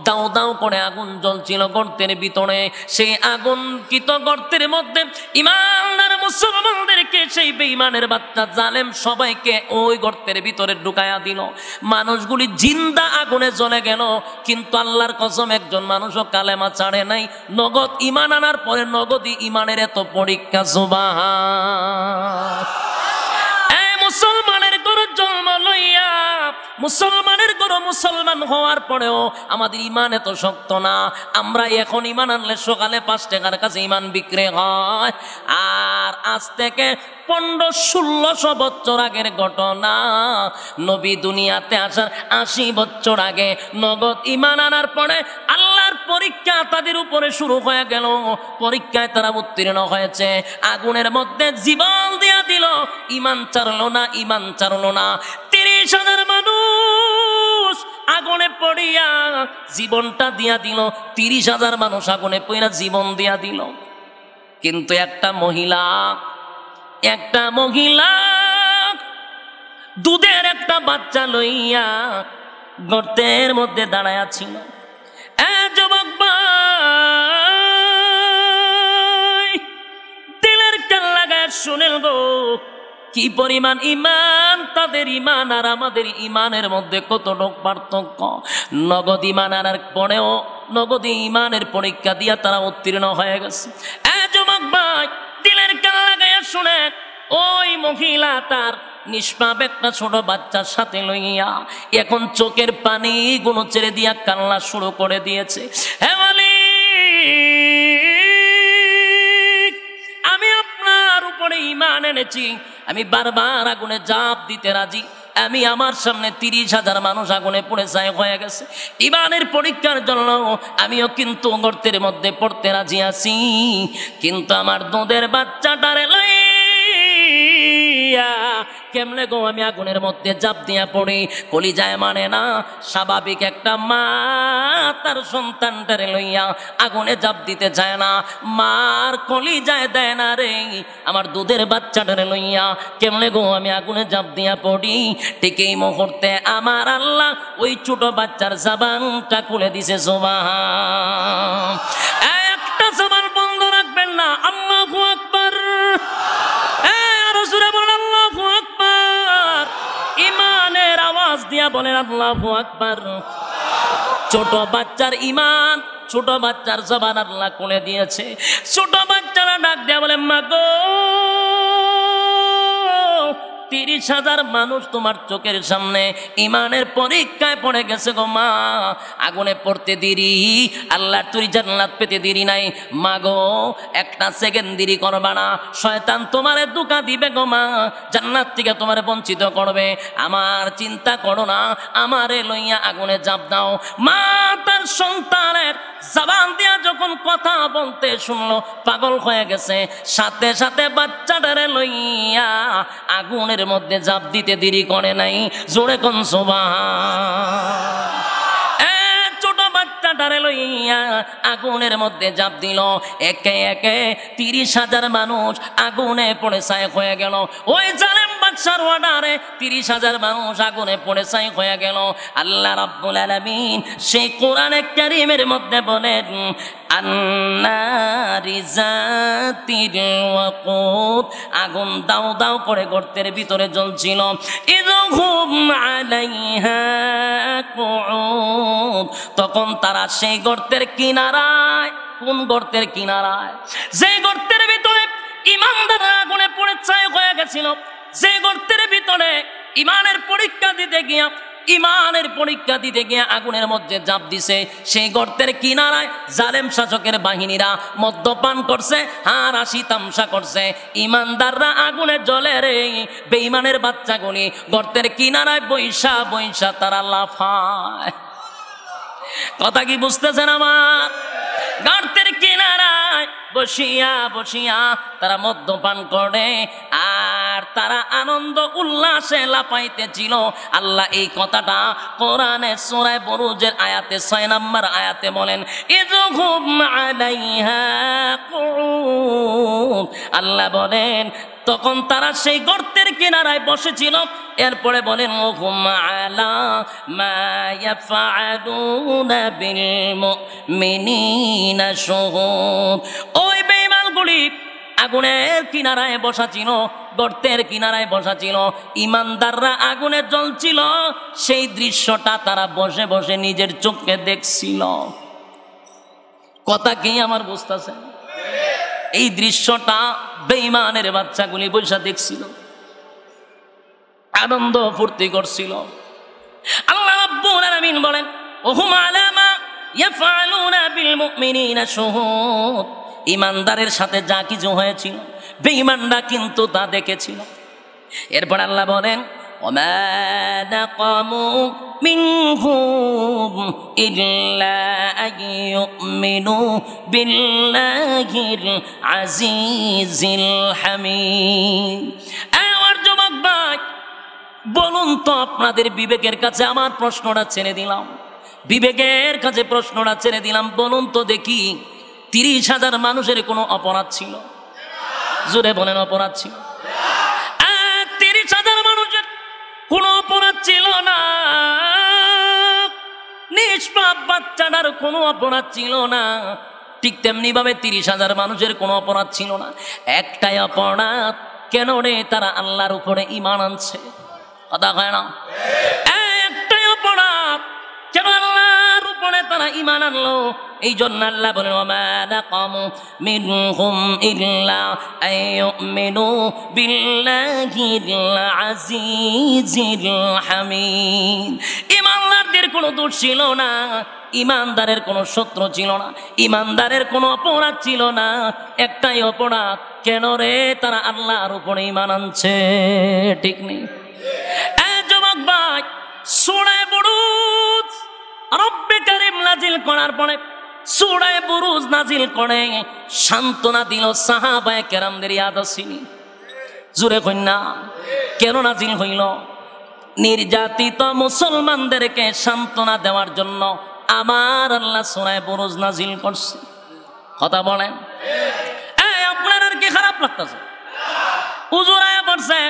দাও দাও করে আগুন জ্বলছিল গর্তের ভিতরে। সেই আগুনকৃত গর্তের মধ্যে ঈমানদার মুসলমানদেরকে সেই বেঈমানের বাচ্চা জালেম সবাইকে ওই গর্তের ভিতরে ঢুকায়া দিল। মানুষগুলি জিন্দা আগুনে জ্বলে গেল, কিন্তু আল্লাহর কসম একজন মানুষও কালেমা ছাড়ে নাই। নগদ ঈমান আনার পরে নগদই ঈমানের এত পরীক্ষা। সুবহান। মুসলমানের ঘরে জন্ম লইয়া মুসলমানের ঘরে মুসলমান হওয়ার পরেও আমাদের ঈমান এত শক্ত না। আমরা এখন ঈমান আনলে সকালে 5 টাকার কাছে ঈমান বিক্রি হয়। আর আজ থেকে 1500-1600 বছর আগের ঘটনা, নবী দুনিয়াতে আসার 80 বছর আগে নগদ ঈমান আনার পরে আল্লাহর পরীক্ষা তাদের উপরে শুরু হয়ে গেল। পরীক্ষায় তারা উত্তীর্ণ হয়েছে, আগুনের মধ্যে জীবন দিয়া দিল, ঈমান ছাড়লো না, ঈমান ছাড়লো না। 30,000 মানুষ আগুনে পড়িয়া জীবনটা দিয়া দিল। 30,000 মানুষ আগুনে পড়িয়া জীবন দিয়া দিল। কিন্তু একটা মহিলা দুধের একটা বাচ্চা লইয়া গর্তের মধ্যে দাঁড়ায়া ছিল। যুবক ভাই, দিলের কান লাগায় শুনেন গো, কি পরিমাণ ঈমান তাদের ঈমান আর আমাদের ঈমানের মধ্যে কতটুক পার্থক্য। নগদ ঈমান আনার পরেও নগদ ঈমানের পরীক্ষা দিয়া তারা উত্তীর্ণ হয়ে গেছে। যুবক ভাই, দিলের কান লাগাইয়া শুনে, ওই মহিলা তার নিষ্পাপ একটা ছোট বাচ্চার সাথে লইয়া এখন চোখের পানি গুলো ছেড়ে দিয়া কান্না শুরু করে দিয়েছে। হে মালিক, আমি আপনার উপরে ঈমান এনেছি, আমি বারবার আগুনে ঝাঁপ দিতে রাজি, আমি আমার সামনে 30,000 মানুষ আগুনে পুড়ে ছাই হয়ে গেছে, ইমানের পরীক্ষার জন্য আমিও কিন্তু গর্তের মধ্যে পড়তে রাজি আছি, কিন্তু আমার দুধের বাচ্চাটারে লইয়া কেমনে গো আমি আগুনের মধ্যে জাপ দিয়া পড়ি। কলিজায় মানে না, স্বাভাবিক একটা মা তার সন্তানটারে লইয়া আগুনে জাপ দিতে চায় না, মার কলিজায় দেয় না রে আমার দুধের বাচ্চাটারে লইয়া কেমনে গো আমি আগুনে জাপ দিয়া পড়ি। ঠিক এই মুহূর্তে আমার আল্লাহ ওই ছোট বাচ্চার জবানটা খুলে দিছে। সুবহান, একটা জবান বন্ধ রাখবেন না। আল্লাহু আকবার, আরো জোরে বলেন আল্লাহু আকবার। ইমানের আওয়াজ দিয়া বলেন আল্লাহু আকবার। ছোট বাচ্চার ইমান, ছোট বাচ্চার জবান আল্লাহ খুলে দিয়েছে। ছোট বাচ্চারা ডাক দিয়া বলে মা গো, 30,000 মানুষ তোমার চোখের সামনে ইমানের পরীক্ষায় পড়ে গেছে গো মা, আগুনে পড়তে দেরি, আল্লাহ তুই জান্নাত পেতে দেরি নাই মা গো, একটা সেকেন্ড দেরি করবা না, শয়তান তোমারে ধোঁকা দিবে গো মা, জান্নাত থেকে তোমারে বঞ্চিত করবে, আমার চিন্তা করো না, আমারে লইয়া আগুনে জাপ দাও। মা তার সন্তানের জবান দিয়া যখন কথা বলতে শুনলো পাগল হয়ে গেছে, সাথে সাথে বাচ্চাটারে লইয়া আগুনের মধ্যে জাপ দিতে দেরি করে নাই। জোরে কোন সুবহান। ছোট বাচ্চাটারে লইয়া আগুনের মধ্যে জাপ দিল, একে একে 30,000 মানুষ আগুনে পড়ে ছাই হয়ে গেল। ওই জালেম বাদশার অর্ডারে 30,000 মানুষ আগুনে পড়ে ছাই হয়ে গেল। আল্লাহ রাব্বুল আলামিন সেই কোরআনে কারীমের মধ্যে বলেন আন্নারি যাতিল ওয়াকুদ, আগুন দাও দাও করে গর্তের ভিতরে জ্বলছিল। ইযহুম আলাইহা কুউদ, তখন তারা সেই গর্তের কিনারায়, কোন গর্তের কিনারায়? যে গর্তের ভিতরে ইমানদাররা আগুনে পড়ে ছাই হয়ে গেছিল, যে গর্তের ভিতরে ইমানের পরীক্ষা দিতে গিয়া, ইমানের পরীক্ষা দিতে গিয়ে আগুনের মধ্যে জাপ দিছে, সেই গর্তের কিনারায় জালেম শাসকের বাহিনীরা মদ্যপান করছে, হারাশি তামসা করছে, ইমানদাররা আগুনে জ্বলে রে। বেঈমানের বাচ্চাগুলি গর্তের কিনারায় বৈশা বৈশা তারা লাফায়। কথা কি বুঝতেছেন আমার? গর্তের কিনারায় বসিয়া বসিয়া তারা মদ্যপান করে আর তারা আনন্দ উল্লাসে লাফাইতেছিল। আল্লাহ এই কথাটা কোরআনে সূরা বুরুজের আয়াতে 6 নম্বর আয়াতে বলেন ইযহুম আলাইহা কুউদ। আল্লাহ বলেন তখন তারা সেই গর্তের কিনারায় বসেছিল। এরপরে বলেন ওহুম আলা মা ইয়াফআলুনা বিল মুমিনিনা শুহুদ। ওই বেঈমানগুলি আগুনের কিনারায় বসা ছিল, গর্তের কিনারায় বসা ছিল, ইমানদাররা আগুনে জ্বলছিল, সেই দৃশ্যটা তারা বসে বসে নিজের চোখে দেখছিল। কথা কি আমার বুঝতেছে? এই দৃশ্যটা বেঈমানের বাচ্চাগুলি বসে দেখছিল, আনন্দ ফুর্তি করছিল। আল্লাহ রাব্বুল আলামিন বলেন ওহুম আলা মা ইয়াফআলুনা বিল মুমিনিনা শুহুদ। ইমানদারের সাথে যা কিছু হয়েছিল বেঈমানরা কিন্তু তা দেখেছিল। এরপর আল্লাহ বলেন ওমা নাকামু মিনহুম ইল্লা আইয়ুমিনু বিল্লাহিল আজিজিল হামিদ। আমার যুবক ভাই, বলুন তো আপনাদের বিবেকের কাছে আমার প্রশ্নটা ছেড়ে দিলাম, বিবেকের কাছে প্রশ্নটা ছেড়ে দিলাম, বলুন তো দেখি 30,000 মানুষের কোনো অপরাধ ছিল? জোরে বলেন অপরাধ ছিল? 30,000 মানুষের কোনো অপরাধ ছিল না, নিষ্পাপ বাচ্চাটার কোনো অপরাধ ছিল না। ঠিক তেমনি ভাবে 30,000 মানুষের কোনো অপরাধ ছিল না। একটাই অপরাধ, কেন রে তারা আল্লাহর উপরে ঈমান আনছে? কথা হয় না? একটাই অপরাধ, কেন আল্লাহর উপরে তারা ঈমান আনলো? এই জন্য আল্লাহ বলেন ওমা নাকামু মিনহুম ইল্লা আইয়ুমিনু বিল্লাহিল আজিজিল হামিদ। ঈমানদারদের কোনো দোষ ছিল না, ঈমানদারের কোনো শত্রু ছিল না, ঈমানদারের কোনো অপরাধ ছিল না। একটাই অপরাধ, কেন রে তারা আল্লাহর উপরে ঈমান আনছে? ঠিক নেই? রব্বে কারীম নাজিল করার পরে সূরা বুরুজ নাজিল করে সান্ত্বনা দিল সাহাবায়ে কেরামদের। ইয়াদ আসেনি? জোরে কন্যা কেন নাজিল হইল? নির্যাতিত মুসলমানদেরকে সান্ত্বনা দেওয়ার জন্য আমার আল্লাহ সূরা বুরুজ নাজিল করছে। কথা বলেন, আপনার আর কি খারাপ লাগতেছে? হুজুর আয়া পড়ছে,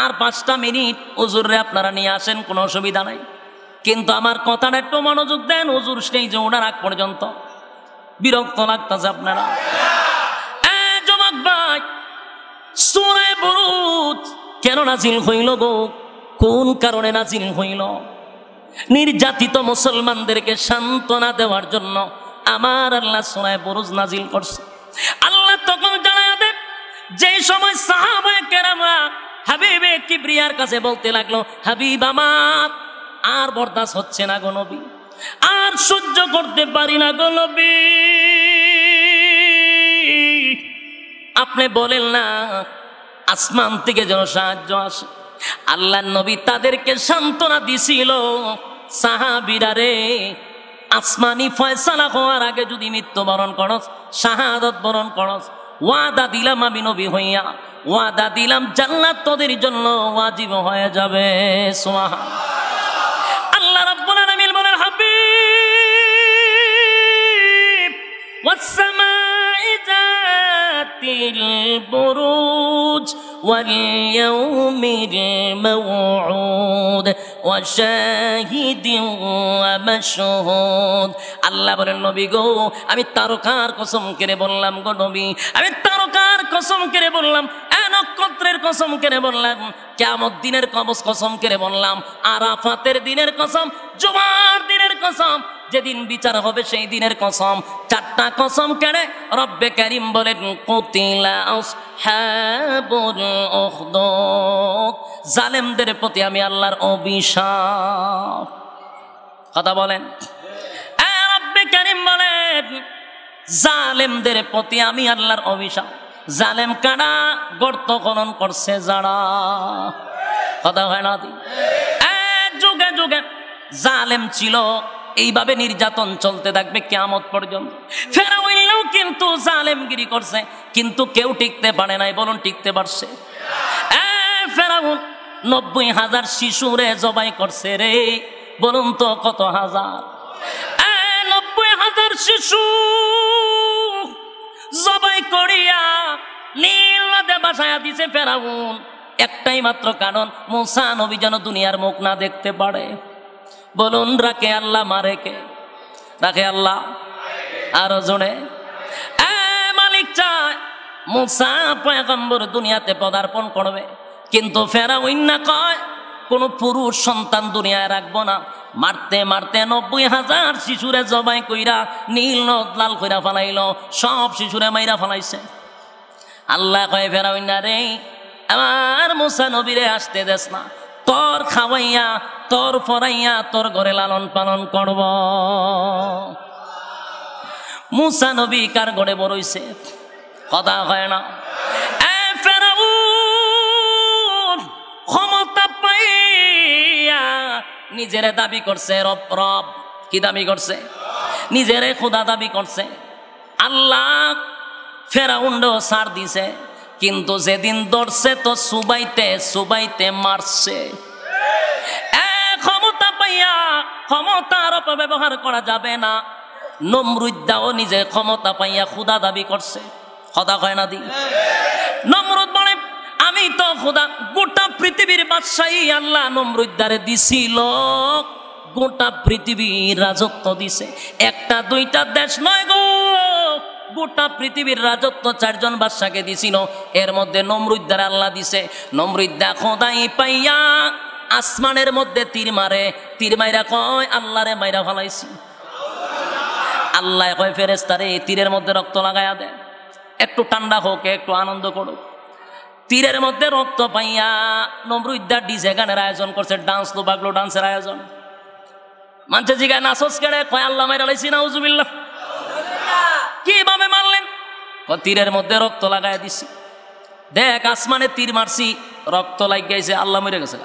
আর 5টা মিনিট হুজুরে আপনারা নিয়ে আসেন, কোনো অসুবিধা নাই। কিন্তু আমার কথাটা একটু মনোযোগ দেন। হুজুর সেই যে ওনার আগ পর্যন্ত বিরক্ত লাগতেছে আপনারা। যুবক ভাই, সূরা বুরুজ কেন নাজিল হইল গো? কোন কারণে নাজিল হইল? নির্যাতিত মুসলমানদেরকে সান্ত্বনা দেওয়ার জন্য আমার আল্লাহ সূরা বুরুজ নাজিল করছে। আল্লাহ তখন জানায় দেন, যে সময় সাহাবায়ে কেরামরা হাবিবে কিবরিয়ার কাছে বলতে লাগলো, হাবিব আমার আর বরদাস্ত হচ্ছে না গো নবী, আর সহ্য করতে পারি না গো নবী, আপনি বলেন না আসমান থেকে যেন সাহায্য আসে। আল্লাহর নবী তাদেরকে সান্ত্বনা দিছিল, সাহাবীরা রে, আসমানি ফয়সালা হওয়ার আগে যদি মৃত্যুবরণ করস, শাহাদত বরণ করস, ওয়াদা দিলাম আমি নবী হইয়া, ওয়াদা দিলাম জান্নাত তোদের জন্য ওয়াজিব হয়ে যাবে। সুবহানাল্লাহ। আল্লাহ রাব্বুল আলামিন বলেন, হাবিব ওয়াস-সামাই যাতিল বুরুজ ওয়াল ইয়াউমিল মাউউদ ওয়া শাহিদিন ওয়া মাশহুদ। আল্লাহ বলেন, নবী গো, আমি তারকার কসম করে বললাম গো নবী, আমি তারকার কসম করে বললাম, নক্ষত্রের কসম করে বললাম, কিয়ামত দিনের কসম করে বললাম, আরাফাতের দিনের কসম, জুমার দিনের কসম, যেদিন বিচার হবে সেই দিনের কসম। 4টা কসম কেড়ে রব্বে কারীম বলেন, কুতিলা আসহাবুল উখদুদ, জালেমদের প্রতি আমি আল্লাহর অভিশাপ। কথা বলেন, রব্বে কারীম বলেন, জালেমদের প্রতি আমি আল্লাহর অভিশাপ। জালেম কারা? গর্ত খনন করছে যারা। কথা হয় না? যুগে যুগে জালেম ছিল, এইভাবে নির্যাতন চলতে থাকবে কিয়ামত পর্যন্ত। ফেরাউনও কিন্তু জালেমগিরি করছে, কিন্তু কেউ টিকতে পারে নাই। বলুন, টিকতে পারছে? ফেরাউন 90,000 শিশুরে জবাই করছে রে। বলুন তো কত হাজার? 90,000 শিশু জবাই করিয়া নীল নদে ভাসায়া দিছে ফেরাউন। একটাই মাত্র কারণ, মুসা নবী যেন দুনিয়ার মুখ না দেখতে পারে। বলুন, রাখে আল্লাহ মারে কে? রাখে আল্লাহ? আরো জোরে। মালিক চায় মুসা পয়গম্বর দুনিয়াতে পদার্পণ করবে, কিন্তু ফেরাউন না কয় কোন পুরুষ সন্তান দুনিয়ায় রাখবো না। মারতে মারতে 90,000 শিশুরে জবাই কইরা নীল নদ লাল কইরা ফেলাইল, সব শিশুরে মাইরা ফেলাইছে। আল্লাহ কয়, ফেরাউন না রে, আমার মুসা নবীরে আসতে দেস না, তোর খাওয়াইয়া তোর পরাইয়া তোর ঘরে লালন পালন করব। মুসা নবী কার ঘরে বড় হইছে? কথা হয় না? ফেরাউন ক্ষমতা পাইয়া নিজেরে দাবি করছে রব। রব কি দাবি করছে? নিজেরে খোদা দাবি করছে। আল্লাহ ফেরাউনও ছাড় দিছে, কিন্তু যেদিন ধরছে তো সুবাইতে সুবাইতে মারছে। ক্ষমতা পাইয়া ক্ষমতার অপব্যবহার করা যাবে না। নমরুদ্দাও নিজে ক্ষমতা পাইয়া খোদা দাবি করছে। খোদা হয় না? দি নমরুদ বলে, আমি তো খোদা। গোটা পৃথিবীর বাদশাহী আল্লাহ নমরুদ্দারে দিছিল, গোটা পৃথিবীর রাজত্ব দিছে। একটা দুইটা দেশ নয় গো, গোটা পৃথিবীর রাজত্ব 4 জন বাদশাকে দিছিল। এর মধ্যে নমরুদ্দারে আল্লাহ দিছে। নমরুদ্দা খোদাই পাইয়া আসমানের মধ্যে তীর মারে, তীর মাইরা কয় আল্লাহরে মাইরা ফেলাইছি। আল্লাহ কয় ফেরেশতারে তীরের মধ্যে রক্ত লাগাইয়া দে, একটু ঠান্ডা হোক, একটু আনন্দ করুক। তীরের মধ্যে রক্ত পাইয়া নমরুদ্দা ডিজে গানের আয়োজন করছে, ডান্স তো বাগলো ডান্সের আয়োজন। মানছে জিগায় নাচস কেড়ে, কয় আল্লাহ মাইরা লাইছি, নাউজুবিল্লাহ। কিভাবে মারলেন? তীরের মধ্যে রক্ত লাগাই দিছি। দেখ আসমানে তীর মারছি, রক্ত লাগাইছে, আল্লাহ মরে গেছে।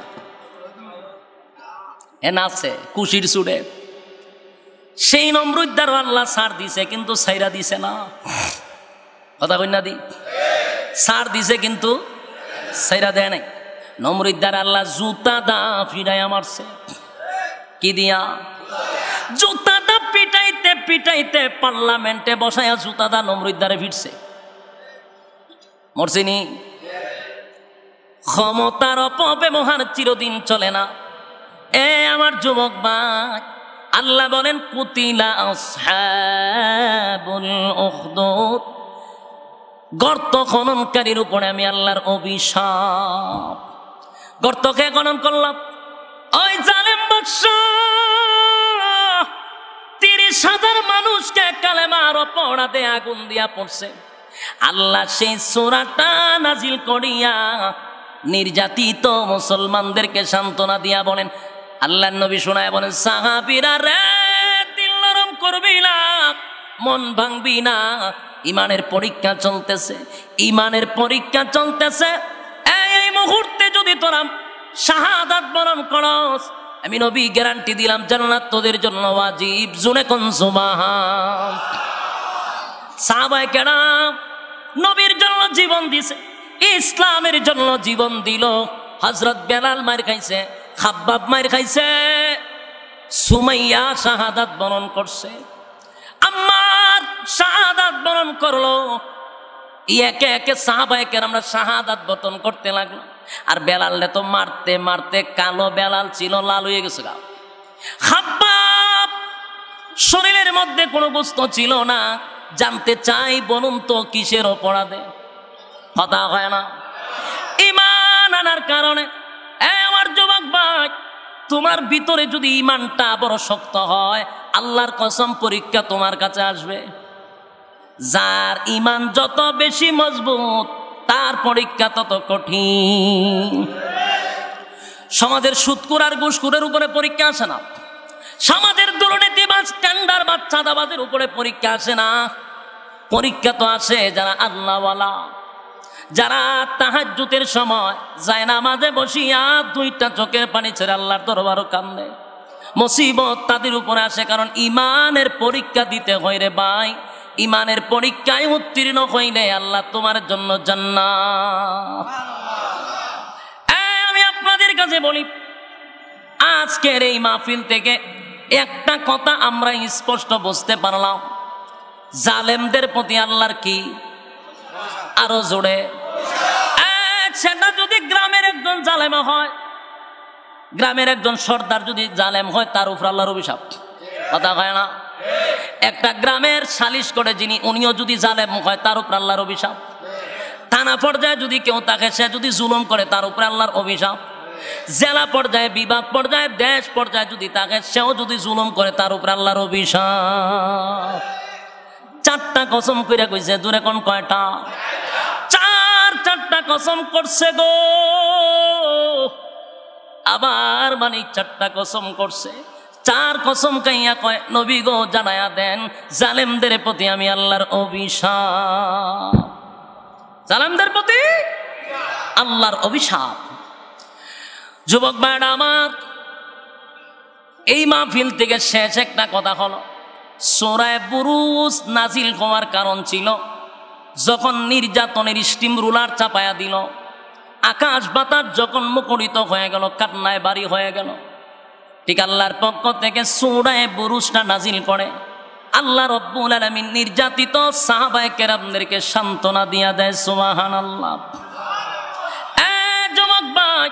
এ নাচছে খুশির সুরে। সেই নমরুদ্দার আল্লাহ ছাড় দিছে, কিন্তু ছাইরা দিছে না। কথা কই না দি? ছাড় দিছে কিন্তু ছাইরা দেয় নাই। নমরুদ্দার আল্লাহ জুতা দা ফিরাইয়া মারছে। কি দিয়া? জুতাটা পিটাইতে পিটাইতে পার্লামেন্টে বসাইয়া জুতা দা নমরুদ্দারে ফিরছে। মরছিনি? ক্ষমতার অপব্যবহার চিরদিন চলে না। এ আমার যুবক ভাই, আল্লাহ বলেন কুতিলা আসহাবুল উখদুদ, গর্ত খননকারীর উপরে আমি আল্লাহর অভিশাপ। গর্তকে খনন করলাম, ওই জালেম বাদশাহ 30,000 মানুষকে কালেমার অপরাধে আগুন দিয়া পড়ছে। আল্লাহ সেই সূরাটা নাজিল করিয়া নির্যাতিত মুসলমানদেরকে সান্ত্বনা দিয়া বলেন, আল্লাহর নবী শোনায় বলেন, সাহাবীরা রে, দিল নরম করবি না, মন ভাঙবি না, ইমানের পরীক্ষা চলতেছে, ইমানের পরীক্ষা চলতেছে। এই মুহূর্তে যদি তোরা শাহাদাত বরণ করস, আমি নবী গ্যারান্টি দিলাম জান্নাত তোদের জন্য ওয়াজিব। জুনে কোন সুবহান। সাহাবায়ে কেরাম নবীর জন্য জীবন দিছে, ইসলামের জন্য জীবন দিল। হযরত বেলাল মার খাইছে, খাব্বাব মার খাইছে, সুমাইয়া শাহাদাত বরণ করছে, আম্মার শাহাদাত বরণ করলো। একে একে সাহাবায়ে কেরামরা শাহাদাত বরণ করতে লাগলো। আর বেলালে তো মারতে মারতে কালো বেলাল ছিল, লাল হয়ে গেছে। খাব্বাব শরীরের মধ্যে কোনো বস্তু ছিল না। জানতে চাই বলুন তো কিসের অপরাধে? কথা হয় না। ঈমান আনার কারণে। আমার যুবক ভাই, তোমার ভিতরে যদি ঈমানটা বড় শক্ত হয়, আল্লাহর কসম পরীক্ষা তোমার কাছে আসবে। যার ঈমান যত বেশি মজবুত, তার পরীক্ষা তত কঠিন। সমাজের সুদখোর আর ঘুষখোরের উপরে পরীক্ষা আসে না। সমাজের দুর্নীতিবাজ টেন্ডার বাচ্চাদাবাদের উপরে পরীক্ষা আসে না। পরীক্ষা তো আসে যারা আল্লাহওয়ালা, যারা তাহাজ্জুদের সময় যায় নামাজে বসিয়া 2টা চোখের পানি ছেড়ে আল্লাহর দরবারে কান্দে। মুসিবত তাদের উপরে আসে, কারণ ঈমানের পরীক্ষা দিতে হয় রে ভাই। ঈমানের পরীক্ষায় উত্তীর্ণ হইলে আল্লাহ তোমার জন্য জান্নাত। আমি আপনাদের কাছে বলি, আজকের এই মাহফিল থেকে একটা কথা আমরা স্পষ্ট বুঝতে পারলাম, জালেমদের প্রতি আল্লাহর কি? আরো জোরে। সেটা যদি গ্রামের একজন জালেম হয়, গ্রামের একজন সর্দার যদি জালেম হয়, তার উপর আল্লাহর অভিশাপ। কথা হয় না? একটা গ্রামের সালিশ করে যিনি, উনিও যদি জালেম হয়, তার উপর আল্লাহর অভিশাপ। থানা পর্যায়ে যদি কেউ থাকে, সে যদি জুলুম করে, তার উপরে আল্লাহর অভিশাপ। জেলা পর্যায়ে, বিভাগ পর্যায়ে, দেশ পর্যায়ে যদি থাকে, সেও যদি জুলুম করে, তার উপরে আল্লাহর অভিশাপ। 4টা কসম কইরা কইছে, দূরে কোন কয়টা? 4টা কসম করছে গো। আবার মানে 4টা কসম করছে। 4 কসম কাইয়া কয়, নবী গো জানায়া দেন, জালেমদের প্রতি আমি আল্লাহর অভিশাপ। জালেমদের প্রতি আল্লাহর অভিশাপ। যুবক ভাইরা আমার, এই মাহফিল থেকে শেষ একটা কথা হলো, সূরা বুরুজ নাজিল হওয়ার কারণ ছিল যখন নির্যাতনের স্টিম রুলার চাপায়া দিল, আকাশ বাতাস যখন মুখরিত হয়ে গেল, কান্নায় বাড়ি হয়ে গেল, ঠিক আল্লাহর পক্ষ থেকে সূরা বুরুজটা নাজিল করে। আল্লাহ রব্বুল আলামিন নির্যাতিত সাহাবায়ে কেরামদেরকে সান্ত্বনা দিয়া দেয়। সুবহানাল্লাহ। যুবক ভাই,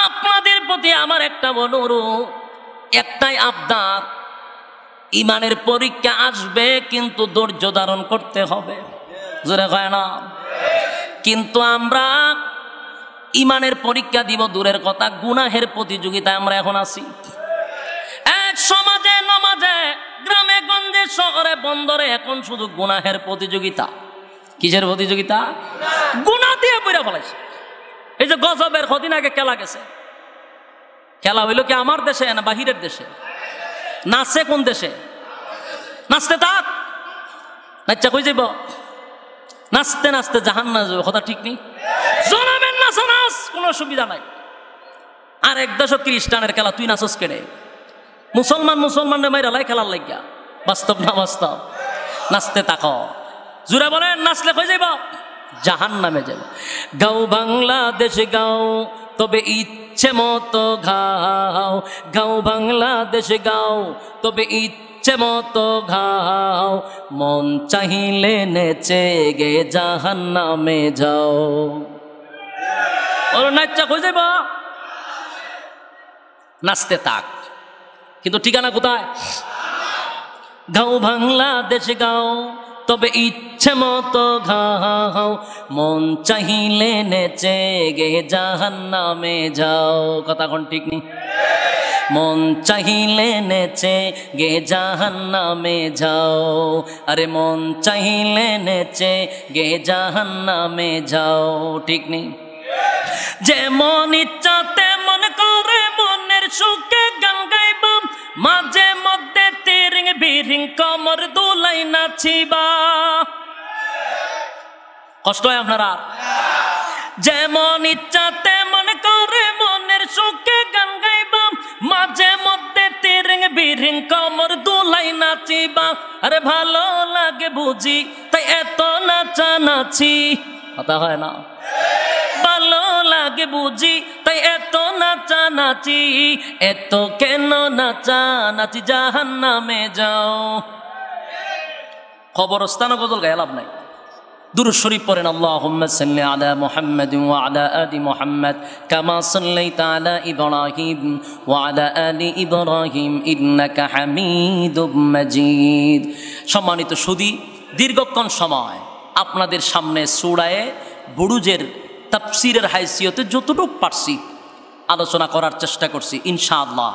আপনাদের প্রতি আমার একটা অনুরোধ, একটাই আবদার, ঈমানের পরীক্ষা আসবে, কিন্তু ধৈর্য ধারণ করতে হবে। জোরে কয় না? কিন্তু আমরা ঈমানের পরীক্ষা দিব দূরের কথা, গুনাহের প্রতিযোগিতায় আমরা এখন আছি। এক সমাজে নমাজে, গ্রামে গঞ্জে, শহরে বন্দরে এখন শুধু গুনাহের প্রতিযোগিতা। কিসের প্রতিযোগিতা? গুনাহ দিয়ে বইরা ফেলাইছে। এই যে গজবের কদিন আগে খেলা গেছে, খেলা হইল কি আমার দেশে না বাহিরের দেশে? নাচে কোন দেশে? নাচতে থাক, নাচা কই যাইব? নাচতে নাচতে জাহান্নামে যাবে। কথা ঠিক নেই? জনাবের নাচা নাচ, কোনো অসুবিধা নাই। আর এক দেশ খ্রিস্টানের খেলা, তুই নাচস কেড়ে? মুসলমানরে মাইরা লাই খেলার লাগিয়া। বাস্তব না বাস্তব? নাচতে থাকো, জুড়ে বলেন, নাচলে কই যাইব? জাহান্নামে যাবে। গাও বাংলাদেশ গাও, তবে ইচ্ছে মতো ঘাও। গাও বাংলাদেশ গাও, তবে ইচ্ছে মতো ঘাও। মন চাহিলে নেচে গে জাহান্নামে যাও। ওর নাচা কই যাইব? নাচতে থাক, কিন্তু ঠিকানা কোথায়? গাও বাংলাদেশ গাও, তবে ইচ্ছে মতো ঘাও। মন চাহিলে নেচে গে জাহান্নামে যাও। কথা কোন ঠিক নেই? মন চাহিলে নেচে গে জাহান্নামে যাও। আরে মন চাহিলে নেচে গে জাহান্নামে যাও। ঠিক নেই? যেমন ইচ্ছা তেমন করে মনের সুখে গান গাইবা, মাঝে মধ্যে তিরিং বিরিং কমর দুলাই নাচিবা। কষ্ট হয় আপনারা? যেমন ইচ্ছা তেমন করে মনের সুখে গান গাইবা, মাঝে মধ্যে তিরিং বিরিং কমর দুলাই নাচিবা। আরে ভালো লাগে বুঝি তাই এত নাচা নাচি। কথা হয় না? ভালো লাগে বুঝি তাই এত নাচা নাচি। এত কেন নাচা নাচি জাহান্নামে যাও। কবরস্থান গজল গায়ে লাভ নাই। দুরূদ শরীফ পড়েন, আল্লাহুম্মা সাল্লি আলা মুহাম্মাদিন ওয়া আলা আলি মুহাম্মাদ কামা সাল্লাইতা আলা ইব্রাহিম ওয়া আলা আলি ইব্রাহিম ইন্নাকা হামিদুম মাজিদ। সম্মানিত সুধী, দীর্ঘক্ষণ সময় আপনাদের সামনে সূরায়ে বুরুজের তাফসীরের হাইসিয়তে যতটুকু পারছি আলোচনা করার চেষ্টা করছি। ইনশাআল্লাহ